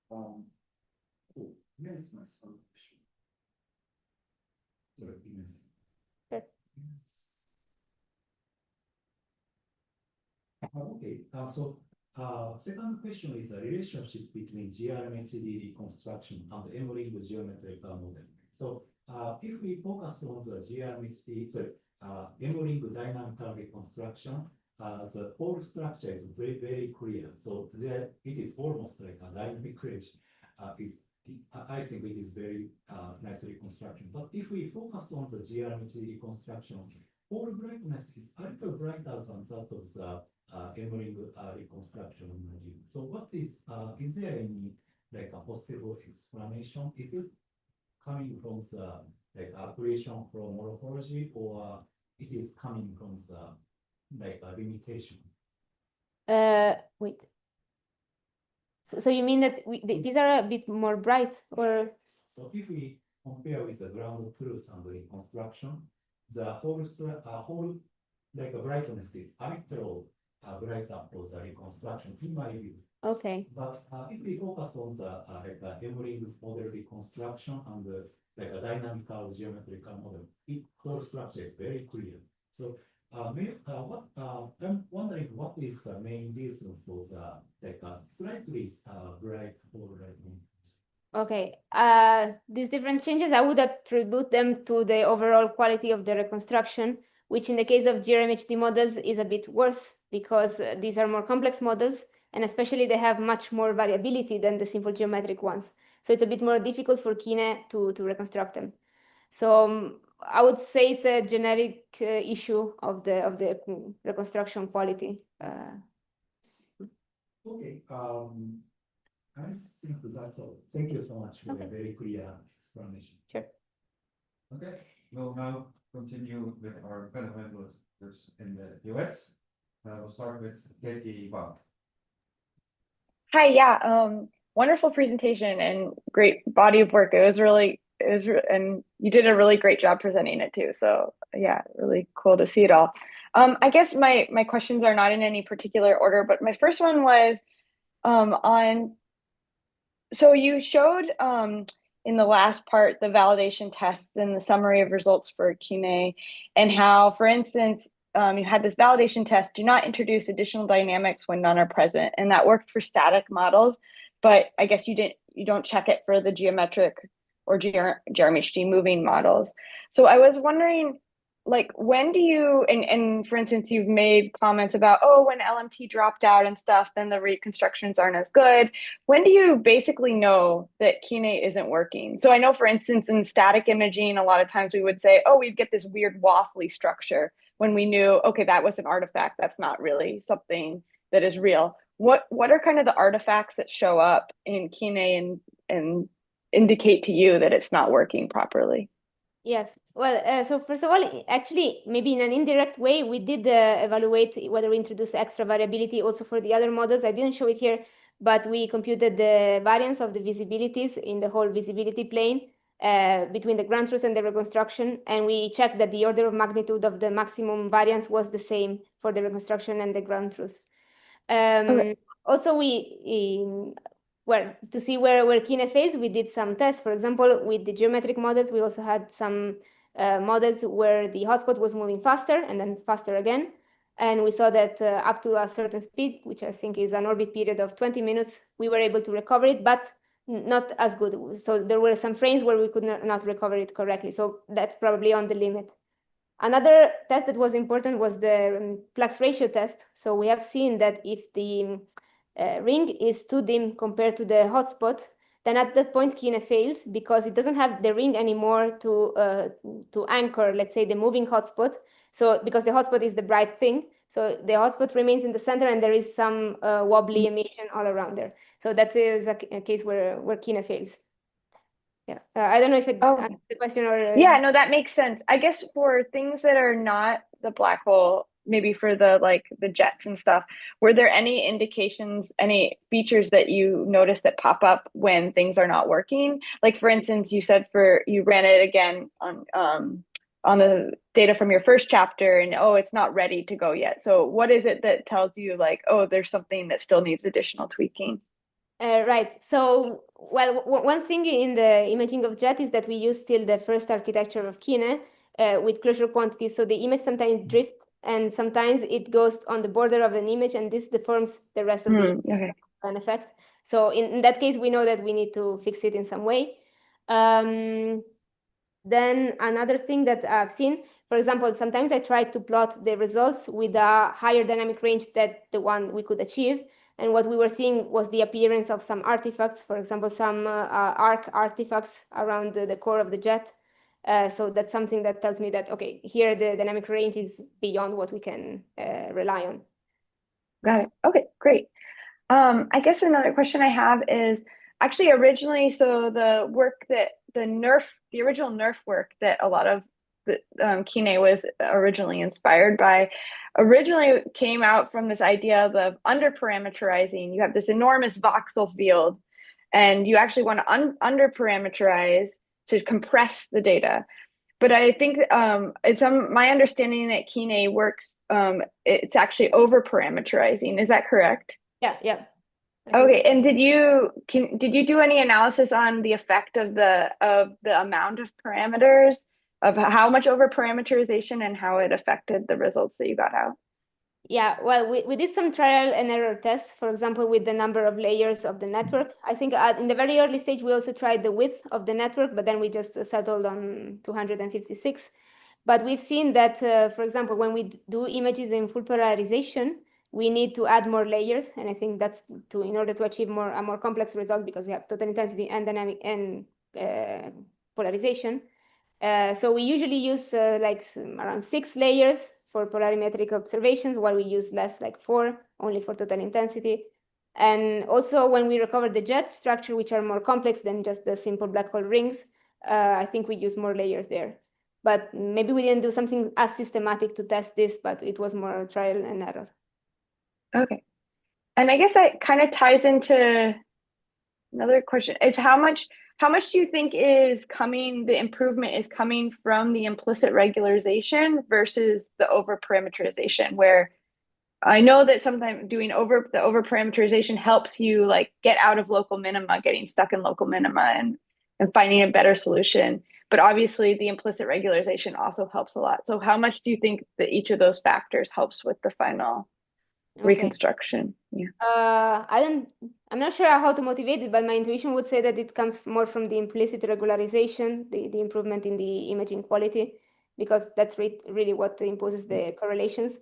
E: Where is my solution? Sorry,
A: Sure.
E: Okay, so second question is a relationship between GRMHD reconstruction and M-ring geometric model. So if we focus on the GRMHD, M-ring dynamical reconstruction, the whole structure is very, very clear. So there it is almost like a dynamic range is I think it is very nice reconstruction. But if we focus on the geometry reconstruction, all brightness is a little brighter than that of the emerging reconstruction module. So what is there any like a possible explanation? Is it coming from the like accretion from morphology, or it is coming from the like a limitation?
A: Wait. So you mean that these are a bit more bright, or?
E: So if we compare with the ground truth and reconstruction, the whole like brightness is a little brighter for the reconstruction in my view.
A: Okay.
E: But if we focus on the like emerging model reconstruction and like a dynamical geometrical model, it whole structure is very clear. So I'm wondering what is the main reason for the like a slightly bright whole lightning?
A: Okay. These different changes, I would attribute them to the overall quality of the reconstruction, which in the case of GRMHD models is a bit worse because these are more complex models, and especially they have much more variability than the simple geometric ones. So it's a bit more difficult for Kine to reconstruct them. So I would say it's a generic issue of the reconstruction quality.
E: Okay. I think that's all. Thank you so much for
A: Okay.
E: a very clear explanation.
A: Sure.
C: Okay, we'll now continue with our fundamentals in the US. We'll start with Katie Wang.
F: Hi, yeah, wonderful presentation and great body of work. And you did a really great job presenting it too. So yeah, really cool to see it all. I guess my questions are not in any particular order, but my first one was so you showed in the last part the validation tests and the summary of results for Kine, and how, for instance, you had this validation test, do not introduce additional dynamics when none are present, and that worked for static models, but I guess you don't check it for the geometric or GRMHD moving models. So I was wondering, like, when do you, and for instance, you've made comments about, oh, when LMT dropped out and stuff, then the reconstructions aren't as good. When do you basically know that Kine isn't working? So I know, for instance, in static imaging, a lot of times we would say, oh, we'd get this weird waffly structure when we knew, okay, that was an artifact. That's not really something that is real. What are kind of the artifacts that show up in Kine and indicate to you that it's not working properly?
A: Yes. Well, so first of all, actually, maybe in an indirect way, we did evaluate whether we introduce extra variability also for the other models. I didn't show it here, but we computed the variance of the visibilities in the whole visibility plane between the ground truth and the reconstruction. And we checked that the order of magnitude of the maximum variance was the same for the reconstruction and the ground truth.
F: Okay.
A: Also, well, to see where Kine fails, we did some tests. For example, with the geometric models, we also had some models where the hotspot was moving faster and then faster again. And we saw that up to a certain speed, which I think is an orbit period of 20 minutes, we were able to recover it, but not as good. So there were some frames where we could not recover it correctly. So that's probably on the limit. Another test that was important was the flux ratio test. So we have seen that if the ring is too dim compared to the hotspot, then at that point Kine fails because it doesn't have the ring anymore to anchor, let's say, the moving hotspot. So because the hotspot is the bright thing, so the hotspot remains in the center and there is some wobbly emission all around there. So that is a case where Kine fails. Yeah, I don't know if it answers the question or.
F: Yeah, no, that makes sense. I guess for things that are not the black hole, maybe for the jets and stuff, were there any indications, any features that you notice that pop up when things are not working? Like, for instance, you said you ran it again on the data from your first chapter, and oh, it's not ready to go yet. So what is it that tells you, like, oh, there's something that still needs additional tweaking?
A: Right. So, well, one thing in the imaging of jet is that we use still the first architecture of Kine with closure quantities. So the image sometimes drifts and sometimes it goes on the border of an image, and this deforms the rest of the an effect. So in that case, we know that we need to fix it in some way. Then another thing that I've seen, for example, sometimes I try to plot the results with a higher dynamic range than the one we could achieve. And what we were seeing was the appearance of some artifacts, for example, some arc artifacts around the core of the jet. So that's something that tells me that, okay, here the dynamic range is beyond what we can rely on.
F: Got it. Okay, great. I guess another question I have is actually originally, so the work that the original NERF work that a lot of the Kine was originally inspired by, originally came out from this idea of underparameterizing. You have this enormous voxel field, and you actually want to underparameterize to compress the data. But I think it's my understanding that Kine works, it's actually overparameterizing. Is that correct?
A: Yeah.
F: Okay, and did you do any analysis on the effect of the amount of parameters, of how much over parameterization and how it affected the results that you got out?
A: Yeah, well, we did some trial and error tests, for example, with the number of layers of the network. I think in the very early stage, we also tried the width of the network, but then we just settled on 256. But we've seen that, for example, when we do images in full polarization, we need to add more layers. And I think that's in order to achieve a more complex result, because we have total intensity and dynamic and polarization. So we usually use around 6 layers for polarimetric observations, while we use less, like 4, only for total intensity. And also when we recover the jet structure, which are more complex than just the simple black hole rings, I think we use more layers there. But maybe we didn't do something as systematic to test this, but it was more trial and error.
F: Okay. And I guess that kind of ties into another question. It's how much do you think the improvement is coming from the implicit regularization versus the overparameterization, where I know that sometimes doing the overparameterization helps you like get out of local minima, getting stuck in local minima and finding a better solution. But obviously the implicit regularization also helps a lot. So how much do you think that each of those factors helps with the final reconstruction? Yeah.
A: I'm not sure how to motivate it, but my intuition would say that it comes more from the implicit regularization, the improvement in the imaging quality, because that's really what imposes the correlations.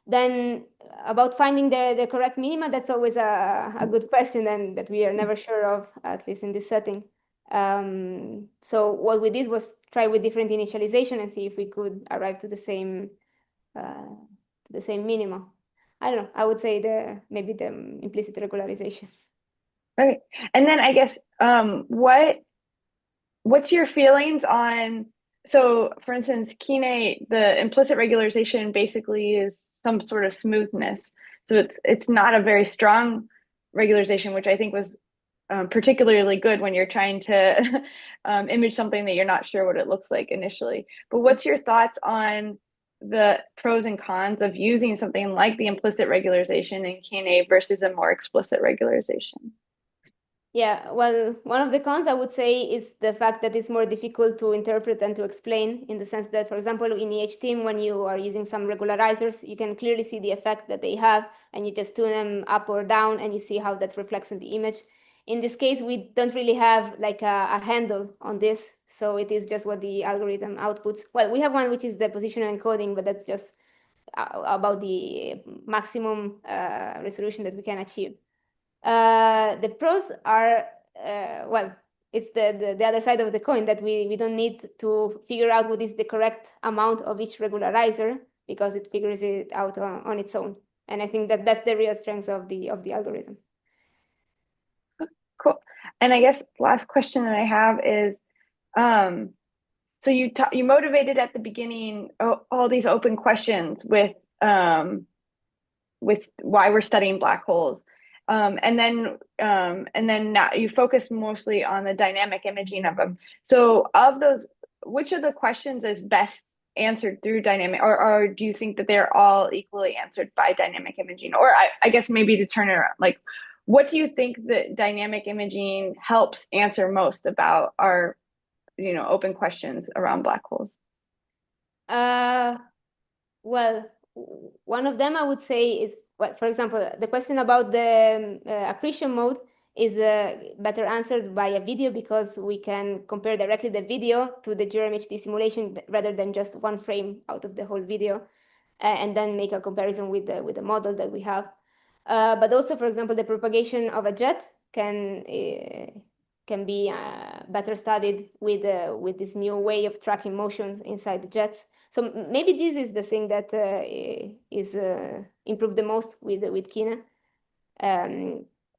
A: Then about finding the correct minima, that's always a good question, and that we are never sure of, at least in this setting. So what we did was try with different initialization and see if we could arrive to the same minima. I don't know. I would say maybe the implicit regularization.
F: Okay. And then I guess what's your feelings on, so for instance, Kine, the implicit regularization basically is some sort of smoothness. So it's not a very strong regularization, which I think was particularly good when you're trying to image something that you're not sure what it looks like initially. But what's your thoughts on the pros and cons of using something like the implicit regularization in Kine versus a more explicit regularization?
A: Yeah, well, one of the cons I would say is the fact that it's more difficult to interpret and to explain, in the sense that, for example, in EHTIM, when you are using some regularizers, you can clearly see the effect that they have, and you just tune them up or down, and you see how that reflects in the image. In this case, we don't really have like a handle on this, so it is just what the algorithm outputs. Well, we have one which is the positional encoding, but that's just about the maximum resolution that we can achieve. The pros are, well, it's the other side of the coin, that we don't need to figure out what is the correct amount of each regularizer, because it figures it out on its own. And I think that that's the real strength of the algorithm.
F: Cool. And I guess last question that I have is, so you motivated at the beginning all these open questions with why we're studying black holes. And then now you focus mostly on the dynamic imaging of them. So of those, which of the questions is best answered through dynamic, or do you think that they're all equally answered by dynamic imaging? Or I guess maybe to turn it around, like, what do you think that dynamic imaging helps answer most about our, open questions around black holes?
A: Well, one of them I would say is, well, for example, the question about the accretion mode is better answered by a video, because we can compare directly the video to the GRMHD simulation rather than just one frame out of the whole video, and then make a comparison with the model that we have. But also, for example, the propagation of a jet can be better studied with this new way of tracking motions inside the jets. So maybe this is the thing that is improved the most with Kina.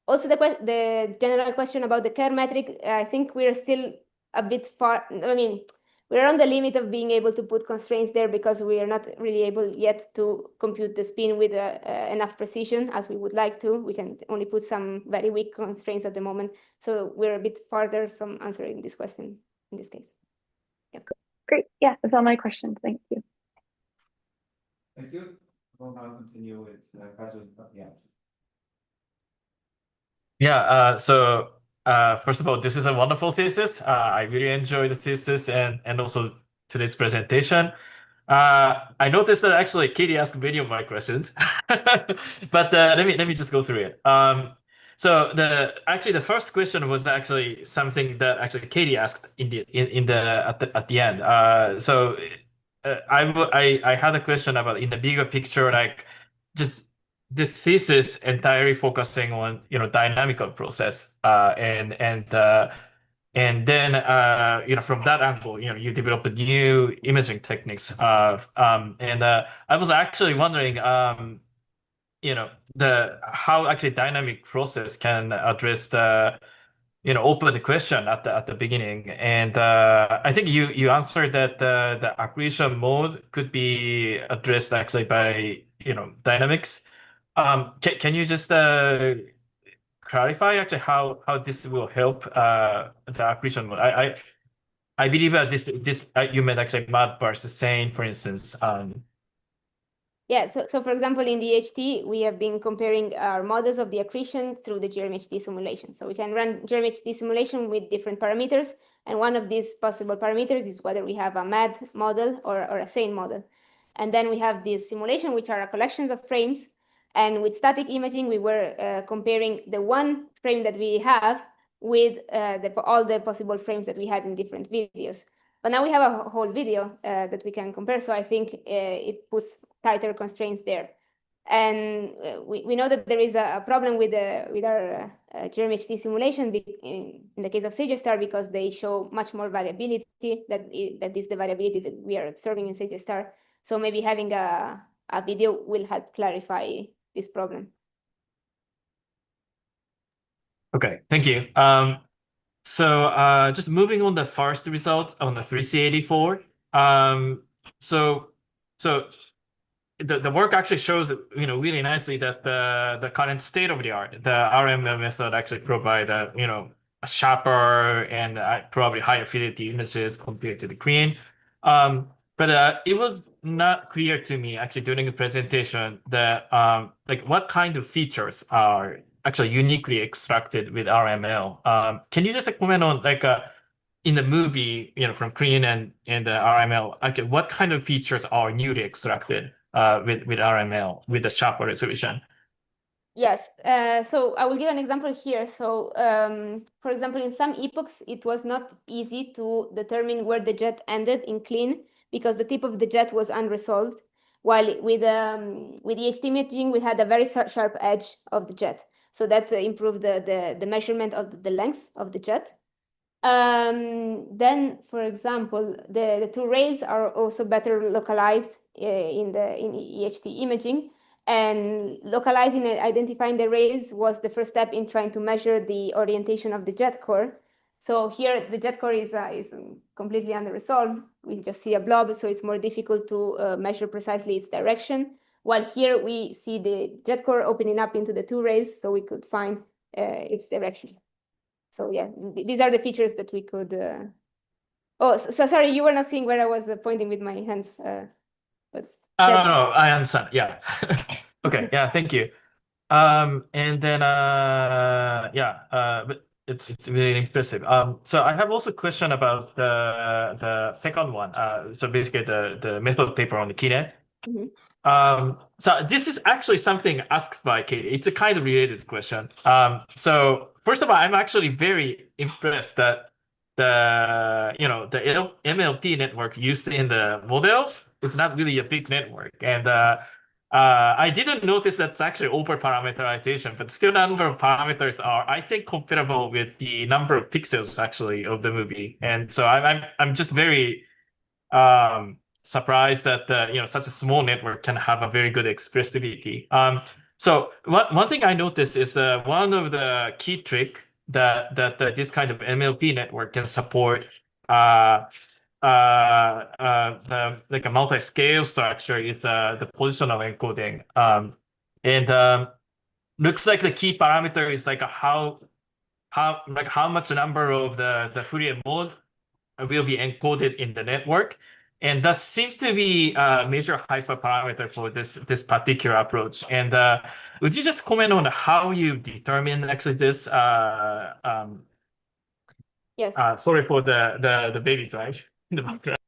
A: Also, the general question about the Kerr metric, I think we're still a bit far. I mean, we're on the limit of being able to put constraints there because we are not really able yet to compute the spin with enough precision as we would like to. We can only put some very weak constraints at the moment. So we're a bit farther from answering this question in this case. Yeah.
F: Great. Yeah, that's all my questions. Thank you.
C: Thank you. We'll now continue with President Marianna.
G: Yeah, first of all, this is a wonderful thesis. I really enjoyed the thesis and also today's presentation. I noticed that actually Katie asked many of my questions, but let me just go through it. So the first question was actually something that actually Katie asked at the end. I had a question about in the bigger picture, like just this thesis entirely focusing on dynamical process and then from that angle you develop new imaging techniques I was actually wondering the how actually dynamic process can address the open question at the beginning, and I think you answered that the accretion mode could be addressed actually by dynamics. Can you just clarify actually how this will help the accretion mode? I believe that this you meant actually mud versus sane, for instance.
A: Yeah, so for example, in the HT, we have been comparing our models of the accretion through the GRMHD simulation. So we can run GRMHD simulation with different parameters. And one of these possible parameters is whether we have a MAD model or a sane model. And then we have this simulation, which are collections of frames. And with static imaging, we were comparing the one frame that we have with all the possible frames that we had in different videos. But now we have a whole video that we can compare. So I think it puts tighter constraints there. And we know that there is a problem with our GRMHD simulation in the case of SageStar because they show much more variability that is the variability that we are observing in SageStar. So maybe having a video will help clarify this problem.
G: Okay, thank you. So just moving on the first results on the 3C84. So the work actually shows really nicely that the current state of the art, the RML method actually provide a sharper and probably higher fidelity images compared to the green. But it was not clear to me actually during the presentation that like what kind of features are actually uniquely extracted with RML. Can you just comment on like in the movie, from Korean and RML, okay, what kind of features are newly extracted with RML with the sharper resolution?
A: Yes, so I will give an example here. So, for example, in some epochs, it was not easy to determine where the jet ended in clean because the tip of the jet was unresolved. While with the HT imaging, we had a very sharp edge of the jet. So that improved the measurement of the length of the jet. Then, for example, the two rails are also better localized in EHT imaging. And localizing and identifying the rails was the first step in trying to measure the orientation of the jet core. So here the jet core is completely under-resolved. We just see a blob, so it's more difficult to measure precisely its direction. While here we see the jet core opening up into the two rails, so we could find its direction. So yeah, these are the features that we could. Oh, so sorry, you were not seeing where I was pointing with my hands. But
G: No, I understand. Yeah. Okay. Yeah. Thank you. And then but it's really impressive. So I have also a question about the second one. So basically the method paper on the Kine.
A: Mhm.
G: So this is actually something asked by Katie. It's a kind of related question. So first of all, I'm actually very impressed that the MLP network used in the model is not really a big network, and I didn't notice that's actually over parameterization, but still the number of parameters are, I think, comparable with the number of pixels actually of the movie. And so I'm just very surprised that such a small network can have a very good expressivity. So one thing I noticed is one of the key trick that this kind of MLP network can support like a multi-scale structure is the positional encoding. And looks like the key parameter is like how much number of the Fourier mode will be encoded in the network. And that seems to be a major hyperparameter for this particular approach. And would you just comment on how you determine actually this?
A: Yes.
G: Sorry for the baby cry in the background.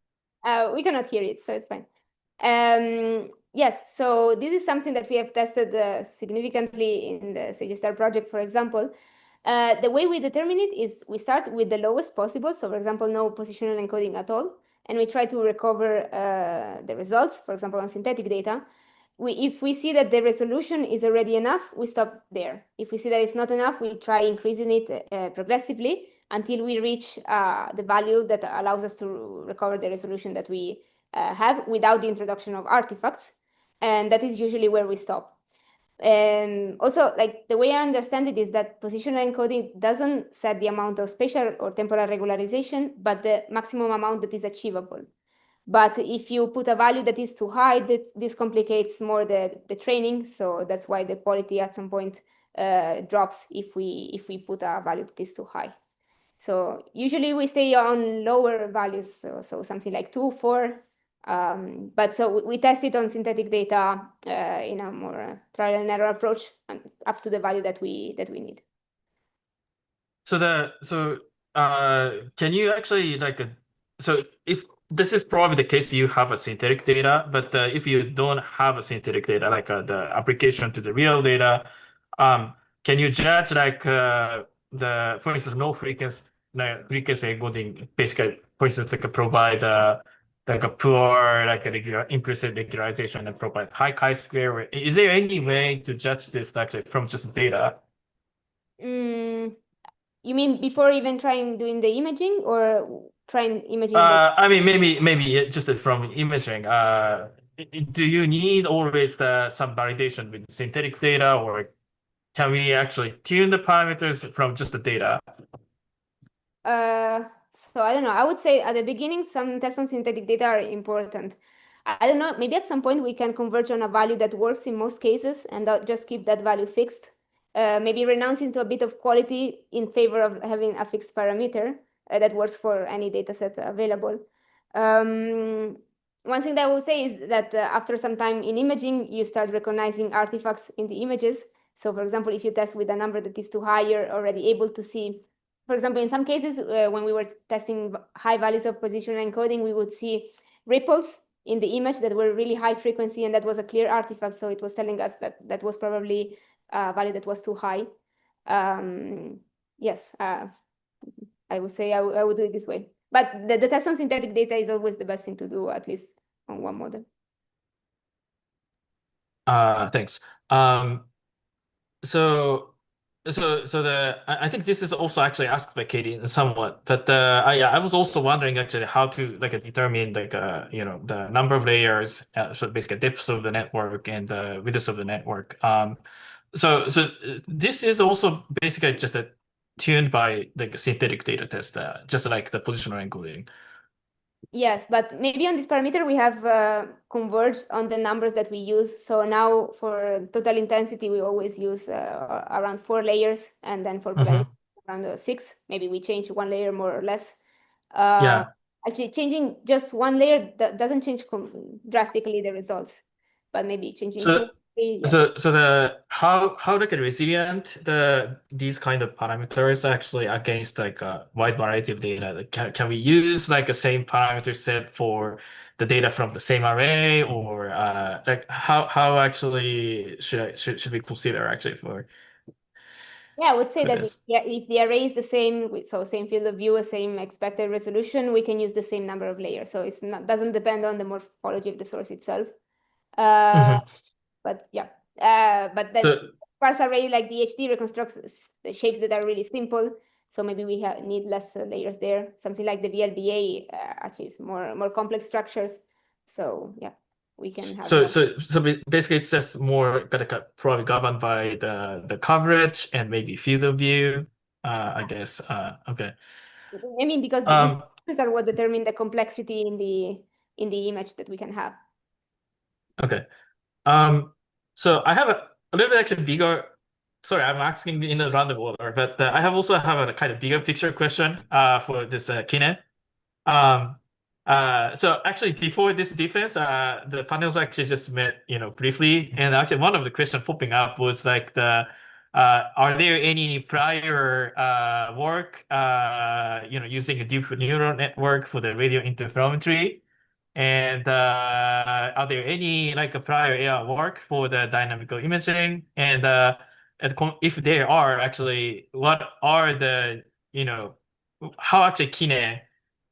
A: We cannot hear it, so it's fine. Yes, so this is something that we have tested significantly in the SageStar project, for example. The way we determine it is we start with the lowest possible, so for example, no positional encoding at all, and we try to recover the results, for example, on synthetic data. If we see that the resolution is already enough, we stop there. If we see that it's not enough, we try increasing it progressively until we reach the value that allows us to recover the resolution that we have without the introduction of artifacts. And that is usually where we stop. And also, like the way I understand it is that positional encoding doesn't set the amount of spatial or temporal regularization, but the maximum amount that is achievable. But if you put a value that is too high, this complicates more the training. So that's why the quality at some point drops if we put a value that is too high. So usually we stay on lower values, so something like 2, 4. But so we test it on synthetic data in a more trial and error approach up to the value that we need.
G: So can you actually so if this is probably the case, you have a synthetic data, but if you don't have a synthetic data, like the application to the real data, can you judge for instance, no frequency encoding, basically, for instance, like provide like a poor implicit regularization and provide high chi-square? Is there any way to judge this actually from just data?
A: You mean before even doing the imaging or trying imaging?
G: I mean, maybe just from imaging. Do you need always some validation with synthetic data, or can we actually tune the parameters from just the data?
A: So I don't know. I would say at the beginning, some tests on synthetic data are important. I don't know. Maybe at some point we can converge on a value that works in most cases and just keep that value fixed. Maybe renouncing to a bit of quality in favor of having a fixed parameter that works for any data set available. One thing that I will say is that after some time in imaging, you start recognizing artifacts in the images. So for example, if you test with a number that is too high, you're already able to see, for example, in some cases, when we were testing high values of positional encoding, we would see ripples in the image that were really high frequency, and that was a clear artifact. So it was telling us that that was probably a value that was too high. Yes, I would say I would do it this way. But the test on synthetic data is always the best thing to do, at least on one model.
G: Thanks. I think this is also actually asked by Katie somewhat, but I was also wondering actually how to determine the number of layers, so basically depths of the network and the width of the network. So this is also basically just tuned by synthetic data test, just like the positional encoding.
A: Yes, but maybe on this parameter we have converged on the numbers that we use. So now for total intensity, we always use around 4 layers, and then for polarity around 6. Maybe we change 1 layer more or less.
G: Yeah.
A: Actually, changing just 1 layer doesn't change drastically the results, but maybe changing 2, 3. Yeah.
G: How resilient these kind of parameters actually against a wide variety of data? Can we use the same parameter set for the data from the same array, or how actually should we consider actually for?
A: Yeah, I would say that
G: this?
A: if the array is the same, so same field of view, same expected resolution, we can use the same number of layers. So doesn't depend on the morphology of the source itself. But yeah, but then
G: So
A: parse array like the HD reconstructs the shapes that are really simple. So maybe we need less layers there. Something like the VLBA actually is more complex structures. So yeah, we can have more.
G: basically it's just more probably governed by the coverage and maybe field of view. I guess. Okay.
A: I mean, because these are what determine the complexity in the image that we can have.
G: Okay. So I have a little bit actually bigger. Sorry, I'm asking in a random order, but I also have a kind of bigger picture question for this Kine. So actually before this defense, the panels actually just met, briefly, and actually one of the questions popping up was like are there any prior work, using a deep neural network for the radio interferometry? And are there any like a prior AR work for the dynamical imaging? And if there are actually, what are the, how actually Kine,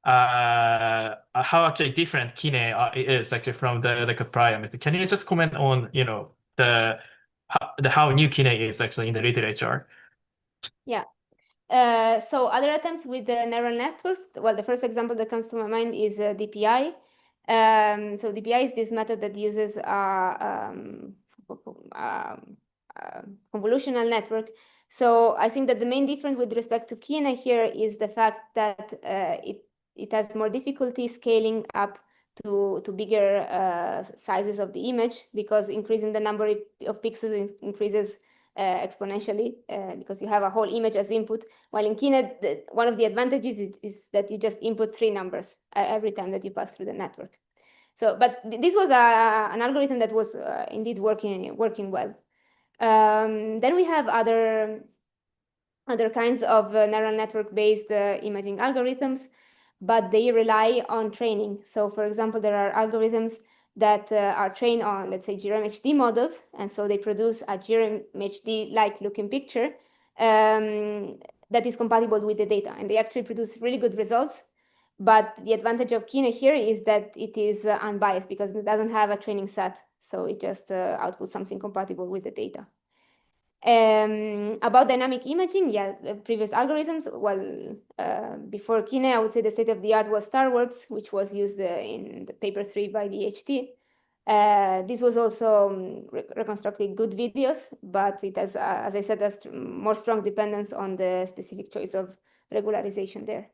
G: how actually different Kine is actually from the prior method? Can you just comment on, how new Kine is actually in the literature?
A: Yeah. So other attempts with the neural networks, well, the first example that comes to my mind is DPI. So DPI is this method that uses convolutional network. So I think that the main difference with respect to Kine here is the fact that it has more difficulty scaling up to bigger sizes of the image, because increasing the number of pixels increases exponentially because you have a whole image as input. While in Kine, one of the advantages is that you just input 3 numbers every time that you pass through the network. So, but this was an algorithm that was indeed working well. Then we have other kinds of neural network-based imaging algorithms, but they rely on training. So, for example, there are algorithms that are trained on, let's say, GRM-HD models, and so they produce a GRM-HD-like looking picture that is compatible with the data, and they actually produce really good results. But the advantage of Kine here is that it is unbiased because it doesn't have a training set, so it just outputs something compatible with the data. About dynamic imaging, yeah, the previous algorithms, well, before Kine, I would say the state of the art was StarWarps, which was used in the paper 3 by the HT. This was also reconstructing good videos, but it has, as I said, has more strong dependence on the specific choice of regularization there.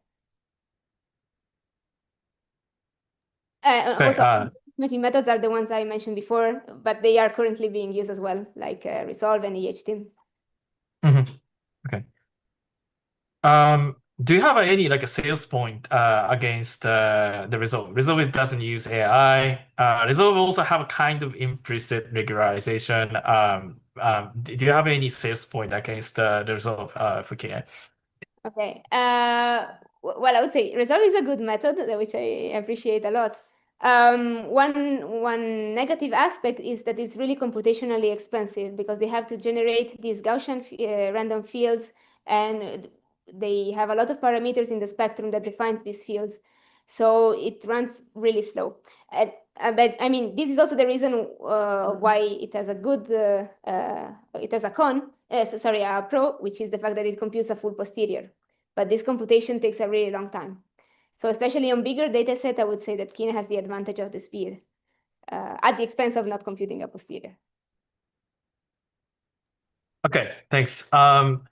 A: Also, imaging methods are the ones I mentioned before, but they are currently being used as well, like Resolve and EHT.
G: Okay. Do you have any like a sales point against the Resolve? Resolve doesn't use AI. Resolve also have a kind of implicit regularization. Do you have any sales point against the Resolve for Kine?
A: Okay. Well, I would say Resolve is a good method, which I appreciate a lot. One negative aspect is that it's really computationally expensive because they have to generate these Gaussian random fields, and they have a lot of parameters in the spectrum that defines these fields. So it runs really slow. But I mean, this is also the reason why it has a good, it has a pro, which is the fact that it computes a full posterior. But this computation takes a really long time. So especially on bigger data set, I would say that Kine has the advantage of the speed at the expense of not computing a posterior.
G: Okay, thanks. Then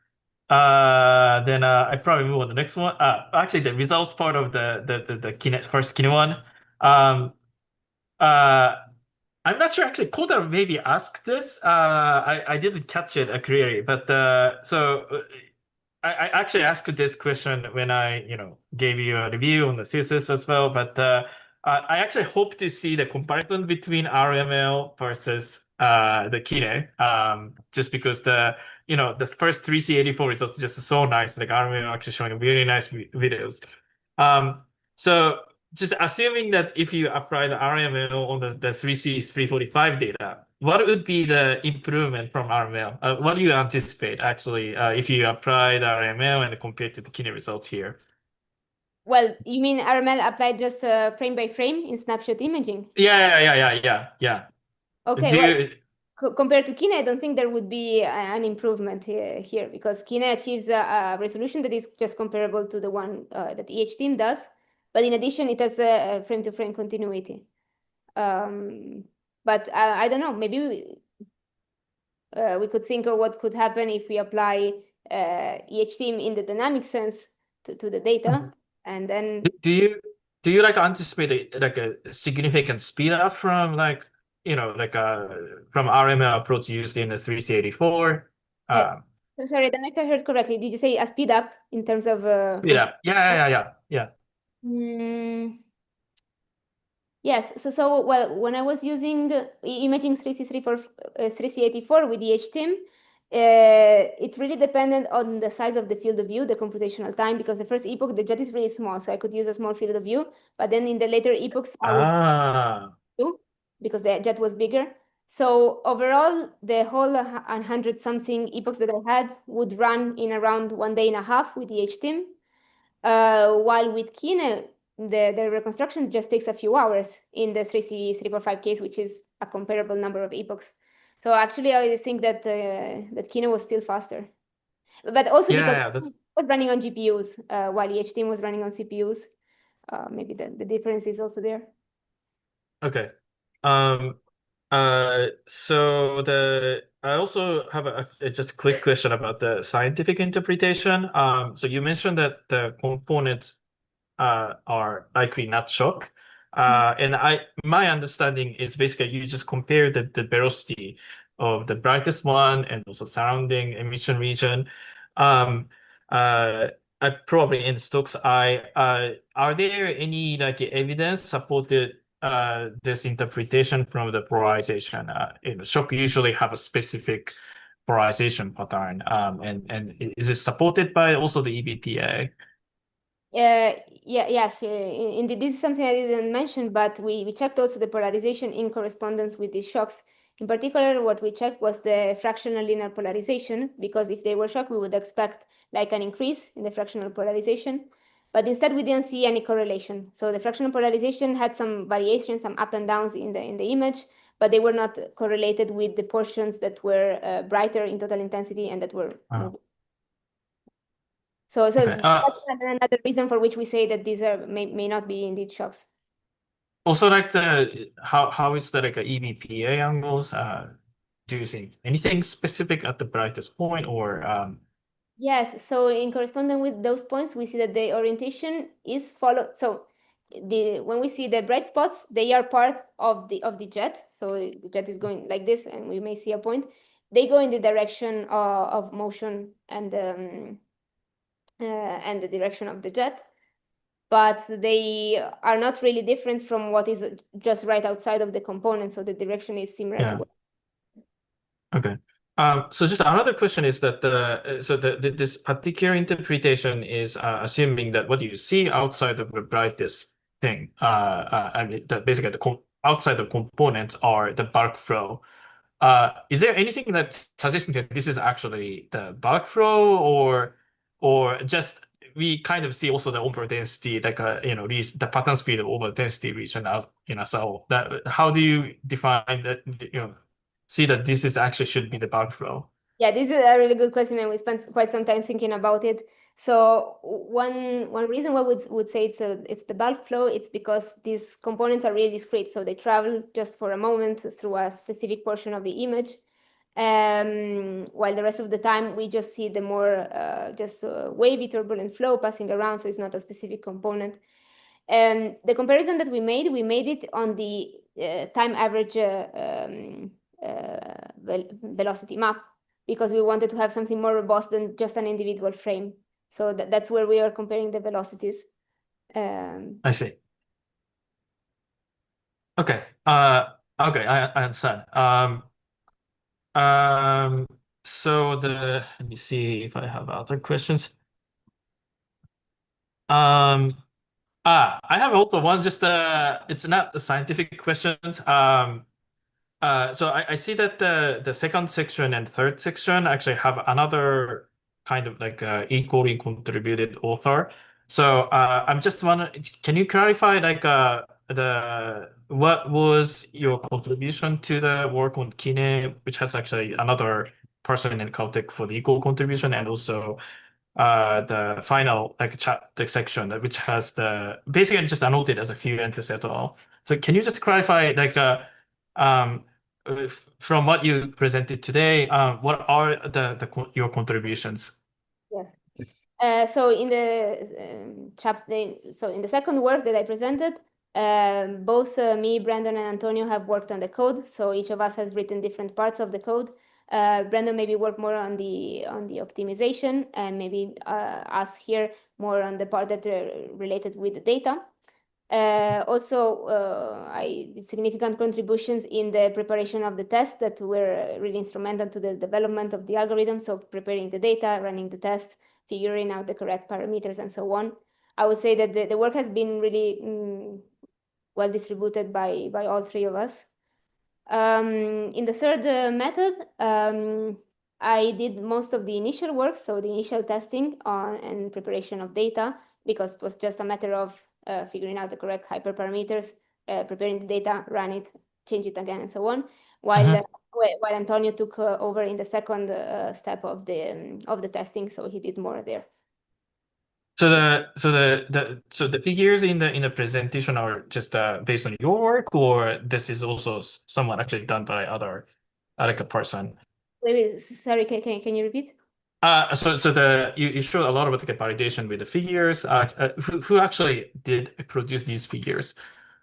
G: I probably move on to the next one. Actually, the results part of the Kine, first Kine one. I'm not sure actually. Koda maybe asked this. I didn't catch it clearly, but so I actually asked this question when I gave you a review on the thesis as well. But I actually hope to see the comparison between RML versus the Kine, just because the first 3C84 results are just so nice. Like RML actually showing really nice videos. So just assuming that if you apply the RML on the 3C345 data, what would be the improvement from RML? What do you anticipate actually if you apply the RML and compare to the Kine results here?
A: Well, you mean RML applied just frame by frame in snapshot imaging?
G: Yeah.
A: Okay, compared to Kine, I don't think there would be an improvement here because Kine achieves a resolution that is just comparable to the one that EHTeam does. But in addition, it has a frame-to-frame continuity. But I don't know, maybe we could think of what could happen if we apply EHTeam in the dynamic sense to the data. And then
G: Do you like anticipate like a significant speed up from like from RML approach used in the 3C84?
A: so sorry, I don't know if I heard correctly. Did you say a speed up in terms of
G: Speed up. Yeah.
A: Yes, so well, when I was using imaging 3C84 with EHTeam, it really depended on the size of the field of view, the computational time, because the first epoch, the jet is really small, so I could use a small field of view. But then in the later epochs, I was because the jet was bigger. So overall, the whole 100 something epochs that I had would run in around 1.5 days with EHTeam. While with Kine, the reconstruction just takes a few hours in the 3C345 case, which is a comparable number of epochs. So actually, I think that that Kine was still faster, but also because it was running on GPUs while EHTeam was running on CPUs. Maybe the difference is also there.
G: Okay. So I also have just a quick question about the scientific interpretation. So you mentioned that the components are likely not shock. And my understanding is basically you just compare the velocity of the brightest one and also surrounding emission region. Probably in Stokes eye, are there any like evidence supported this interpretation from the polarization? Shock usually have a specific polarization pattern, and is it supported by also the EBPA?
A: Yes, indeed, this is something I didn't mention, but we checked also the polarization in correspondence with these shocks. In particular, what we checked was the fractional linear polarization, because if they were shocked, we would expect like an increase in the fractional polarization. But instead, we didn't see any correlation. So the fractional polarization had some variation, some up and downs in the image, but they were not correlated with the portions that were brighter in total intensity and that were So
G: Okay.
A: that's another reason for which we say that these may not be indeed shocks.
G: Also, like how is the like EBPA angles? Do you think anything specific at the brightest point or
A: Yes, so in correspondence with those points, we see that the orientation is followed. So when we see the bright spots, they are part of the jet. So the jet is going like this, and we may see a point. They go in the direction of motion and the direction of the jet, but they are not really different from what is just right outside of the component. So the direction is similar to what.
G: Okay. So just another question is that this particular interpretation is assuming that what you see outside of the brightest thing, I mean, basically outside the components are the bulk flow. Is there anything that's suggesting that this is actually the bulk flow, or just we kind of see also the over density, like the pattern speed of over density region as so that how do you define that see that this is actually should be the bulk flow?
A: Yeah, this is a really good question, and we spent quite some time thinking about it. So one reason why we would say it's the bulk flow, it's because these components are really discrete, so they travel just for a moment through a specific portion of the image, while the rest of the time we just see the more wavy turbulent flow passing around, so it's not a specific component. And the comparison that we made it on the time average velocity map, because we wanted to have something more robust than just an individual frame. So that's where we are comparing the velocities.
G: I see. Okay. Okay, I understand. So let me see if I have other questions. I have also one, just it's not the scientific questions. So I see that the second section and third section actually have another kind of like equally contributed author. So I'm just wondering, can you clarify like what was your contribution to the work on Kine, which has actually another person in Caltech for the equal contribution, and also the final chapter section which has the basically just annotated as a few entries at all. So can you just clarify from what you presented today, what are your contributions?
A: Yeah. So in the chapter, so in the second work that I presented, both me, Brandon, and Antonio have worked on the code. So each of us has written different parts of the code. Brandon maybe worked more on the optimization, and maybe us here more on the part that related with the data. Also, I did significant contributions in the preparation of the tests that were really instrumental to the development of the algorithm. So preparing the data, running the tests, figuring out the correct parameters, and so on. I would say that the work has been really well distributed by all three of us. In the third method, I did most of the initial work, so the initial testing and preparation of data, because it was just a matter of figuring out the correct hyperparameters, preparing the data, run it, change it again, and so on. While Antonio took over in the second step of the testing, so he did more there.
G: So the figures in the presentation are just based on your work, or this is also somewhat actually done by other like a person?
A: Sorry, can you repeat?
G: So you showed a lot about the validation with the figures. Who actually did produce these figures?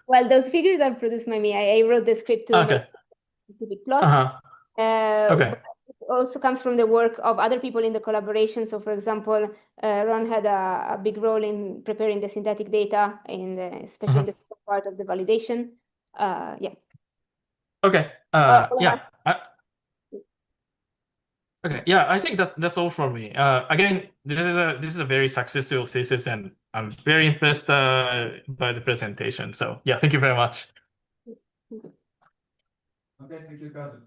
A: Well, those figures are produced by me. I wrote the script to make a specific plot.
G: Okay.
A: It also comes from the work of other people in the collaboration. So, for example, Ron had a big role in preparing the synthetic data, especially in the part of the validation. Yeah.
G: Okay. Okay. Yeah, I think that's all from me. Again, this is a very successful thesis, and I'm very impressed by the presentation. So yeah, thank you very much.
C: Okay, thank you, Kazu.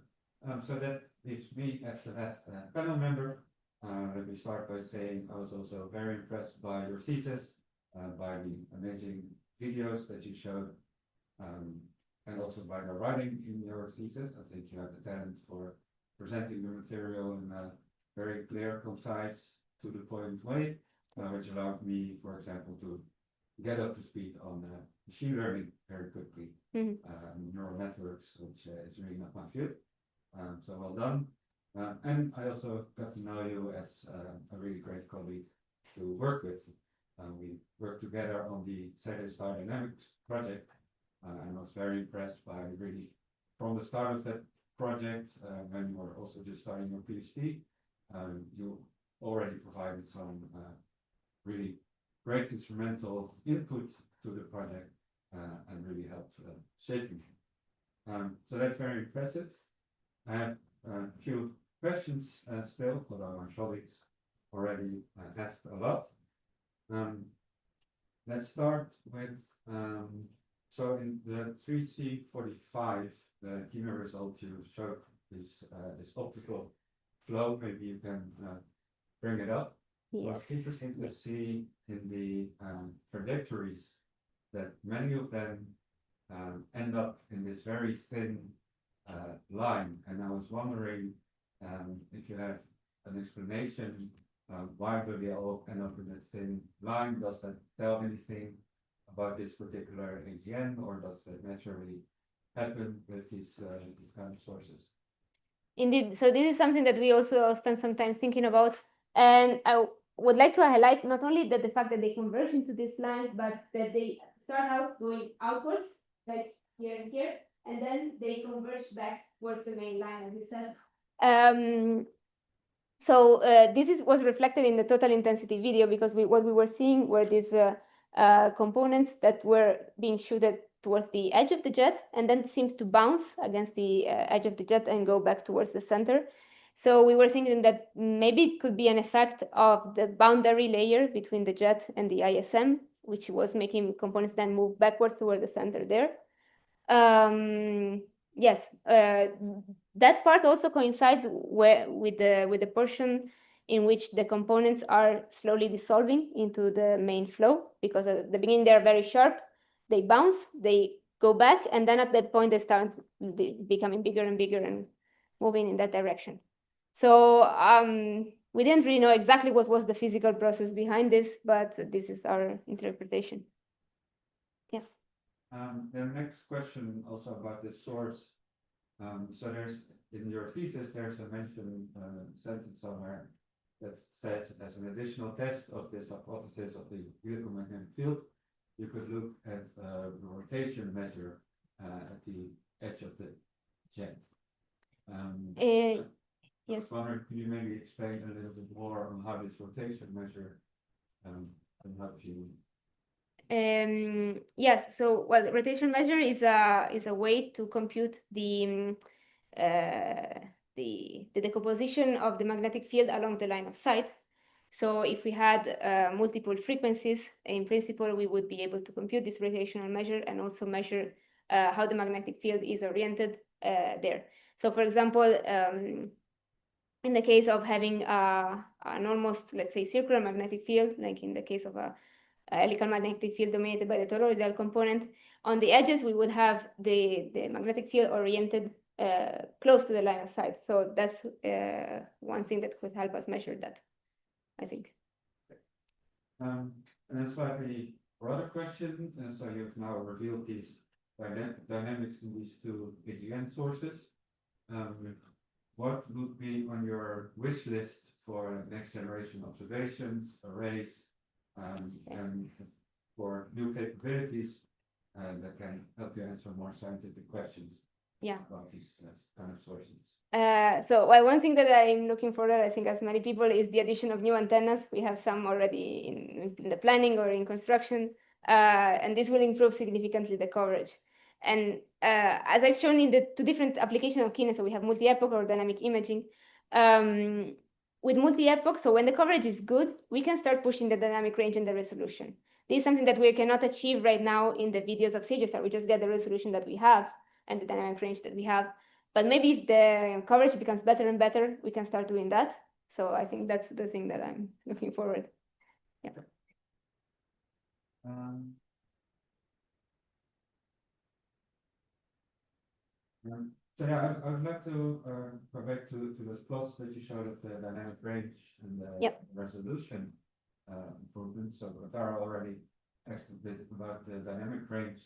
C: So that leaves me as the last panel member. Let me start by saying I was also very impressed by your thesis, by the amazing videos that you showed, and also by the writing in your thesis. I think you have the talent for presenting the material in a very clear, concise, to the point way, which allowed me, for example, to get up to speed on machine learning very quickly. Neural networks, which is really not my field. So well done. And I also got to know you as a really great colleague to work with. We worked together on the Second Star Dynamics project, and I was very impressed by really from the start of that project, when you were also just starting your PhD, you already provided some really great instrumental input to the project and really helped shaping it. So that's very impressive. I have a few questions still, although my colleagues already asked a lot. Let's start with, so in the 3C45, the key result you showed this optical flow. Maybe you can bring it up.
A: Yes.
C: It was interesting to see in the trajectories that many of them end up in this very thin line. And I was wondering if you have an explanation why do they all end up in that thin line? Does that tell anything about this particular AGN, or does that naturally happen with these kind of sources?
A: Indeed. So this is something that we also spent some time thinking about. And I would like to highlight not only that the fact that they converge into this line, but that they start out going outwards, like here and here, and then they converge back towards the main line, as you said. So this was reflected in the total intensity video, because what we were seeing were these components that were being shooted towards the edge of the jet, and then seemed to bounce against the edge of the jet and go back towards the center. So we were thinking that maybe it could be an effect of the boundary layer between the jet and the ISM, which was making components then move backwards toward the center there. Yes, that part also coincides with the portion in which the components are slowly dissolving into the main flow, because at the beginning they're very sharp, they bounce, they go back, and then at that point they start becoming bigger and bigger and moving in that direction. So we didn't really know exactly what was the physical process behind this, but this is our interpretation. Yeah.
C: The next question also about the source. So there's in your thesis there's a mention sentence somewhere that says as an additional test of this hypothesis of the electromagnetic field, you could look at the rotation measure at the edge of the jet.
A: Yes.
C: I was wondering, could you maybe explain a little bit more on how this rotation measure helps you?
A: Yes. So, well, the rotation measure is a way to compute the decomposition of the magnetic field along the line of sight. So if we had multiple frequencies, in principle, we would be able to compute this rotational measure and also measure how the magnetic field is oriented there. So for example, in the case of having an almost, let's say, circular magnetic field, like in the case of a helical magnetic field dominated by the toroidal component, on the edges, we would have the magnetic field oriented close to the line of sight. So that's one thing that could help us measure that, I think.
C: And a slightly broader question. So you've now revealed these dynamics in these two AGN sources. What would be on your wish list for next generation observations, arrays, and for new capabilities that can help you answer more scientific questions about these kind of sources?
A: So well, one thing that I'm looking forward, I think, as many people, is the addition of new antennas. We have some already in the planning or in construction, and this will improve significantly the coverage. And as I've shown in the two different applications of Kine, so we have multi-epoch or dynamic imaging. With multi-epoch, so when the coverage is good, we can start pushing the dynamic range and the resolution. This is something that we cannot achieve right now in the videos of CGSR. We just get the resolution that we have and the dynamic range that we have. But maybe if the coverage becomes better and better, we can start doing that. So I think that's the thing that I'm looking forward. Yeah.
C: So yeah, I would like to go back to those plots that you showed of the dynamic range and the resolution improvement. So Tara already asked a bit about the dynamic range.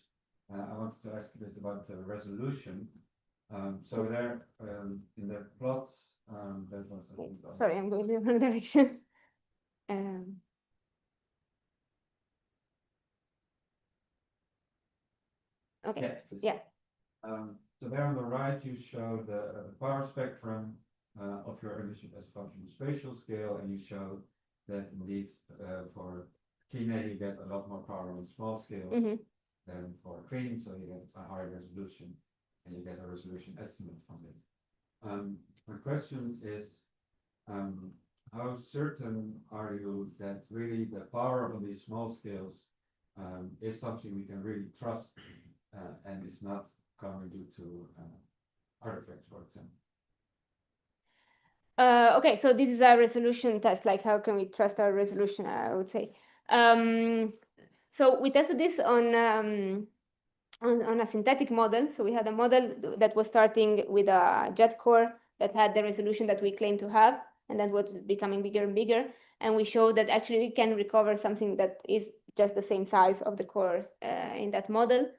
C: I wanted to ask a bit about the resolution. So there in the plots, that was
A: sorry, I'm going in the wrong direction. Okay. Yeah.
C: So there on the right, you show the power spectrum of your emission as a function of spatial scale, and you show that indeed for Kine you get a lot more power on small scales than for Green, so you get a higher resolution and you get a resolution estimate from it. My question is, how certain are you that really the power on these small scales is something we can really trust and is not coming due to artifacts, for example?
A: Okay, so this is a resolution test. Like, how can we trust our resolution? I would say. So we tested this on a synthetic model. So we had a model that was starting with a jet core that had the resolution that we claim to have, and that was becoming bigger and bigger. And we showed that actually we can recover something that is just the same size of the core in that model.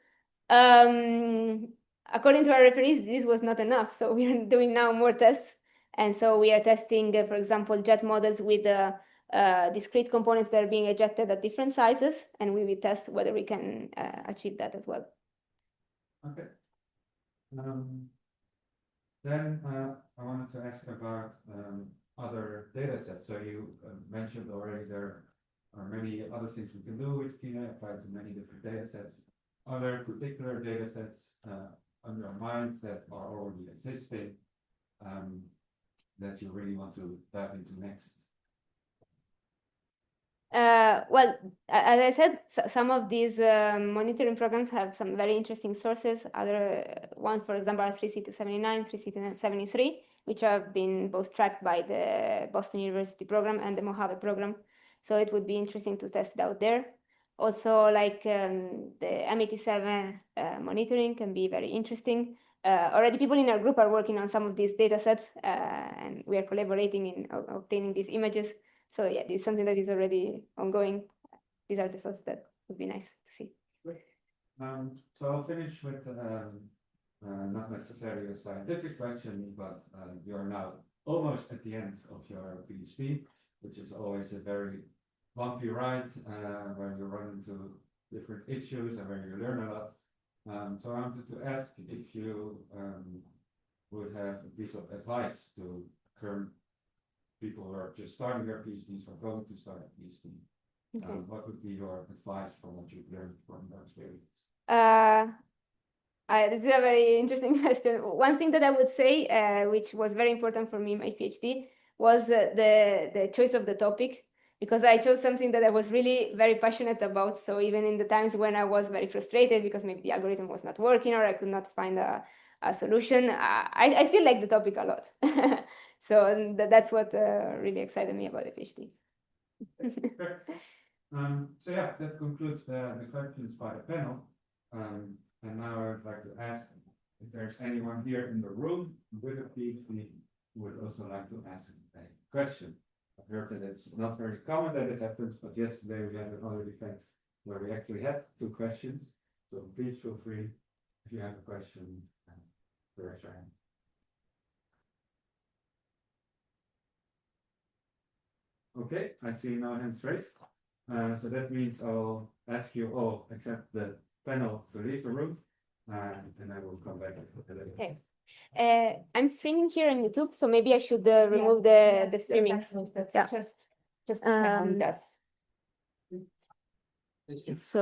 A: According to our referees, this was not enough. So we are doing now more tests. And so we are testing, for example, jet models with discrete components that are being ejected at different sizes. And we will test whether we can achieve that as well.
C: Okay. Then I wanted to ask about other data sets. So you mentioned already there are many other things we can do with Kine, applied to many different data sets. Are there particular data sets on your mind that are already existing that you really want to dive into next?
A: Well, as I said, some of these monitoring programs have some very interesting sources. Other ones, for example, are 3C279, 3C273, which have been both tracked by the Boston University program and the Mojave program. So it would be interesting to test it out there. Also, like the M87 monitoring can be very interesting. Already people in our group are working on some of these data sets, and we are collaborating in obtaining these images. So yeah, this is something that is already ongoing. These are the thoughts that would be nice to see.
C: So I'll finish with not necessarily a scientific question, but you're now almost at the end of your PhD, which is always a very bumpy ride where you run into different issues and where you learn a lot. So I wanted to ask if you would have a piece of advice to current people who are just starting their PhDs or going to start a PhD.
A: Okay.
C: What would be your advice from what you've learned from your experience?
A: This is a very interesting question. One thing that I would say, which was very important for me in my PhD, was the choice of the topic, because I chose something that I was really very passionate about. So even in the times when I was very frustrated because maybe the algorithm was not working or I could not find a solution, I still like the topic a lot. So that's what really excited me about the PhD.
C: So yeah, that concludes the questions by the panel. And now I would like to ask if there's anyone here in the room with a PhD who would also like to ask a question. I've heard that it's not very common that it happens, but yesterday we had another event where we actually had 2 questions. So please feel free if you have a question to raise your hand. Okay, I see no hands raised. So that means I'll ask you all except the panel to leave the room, and I will come back a little bit.
A: Okay. I'm streaming here on YouTube, so maybe I should remove the streaming.
B: That's
A: Yeah.
B: just
A: So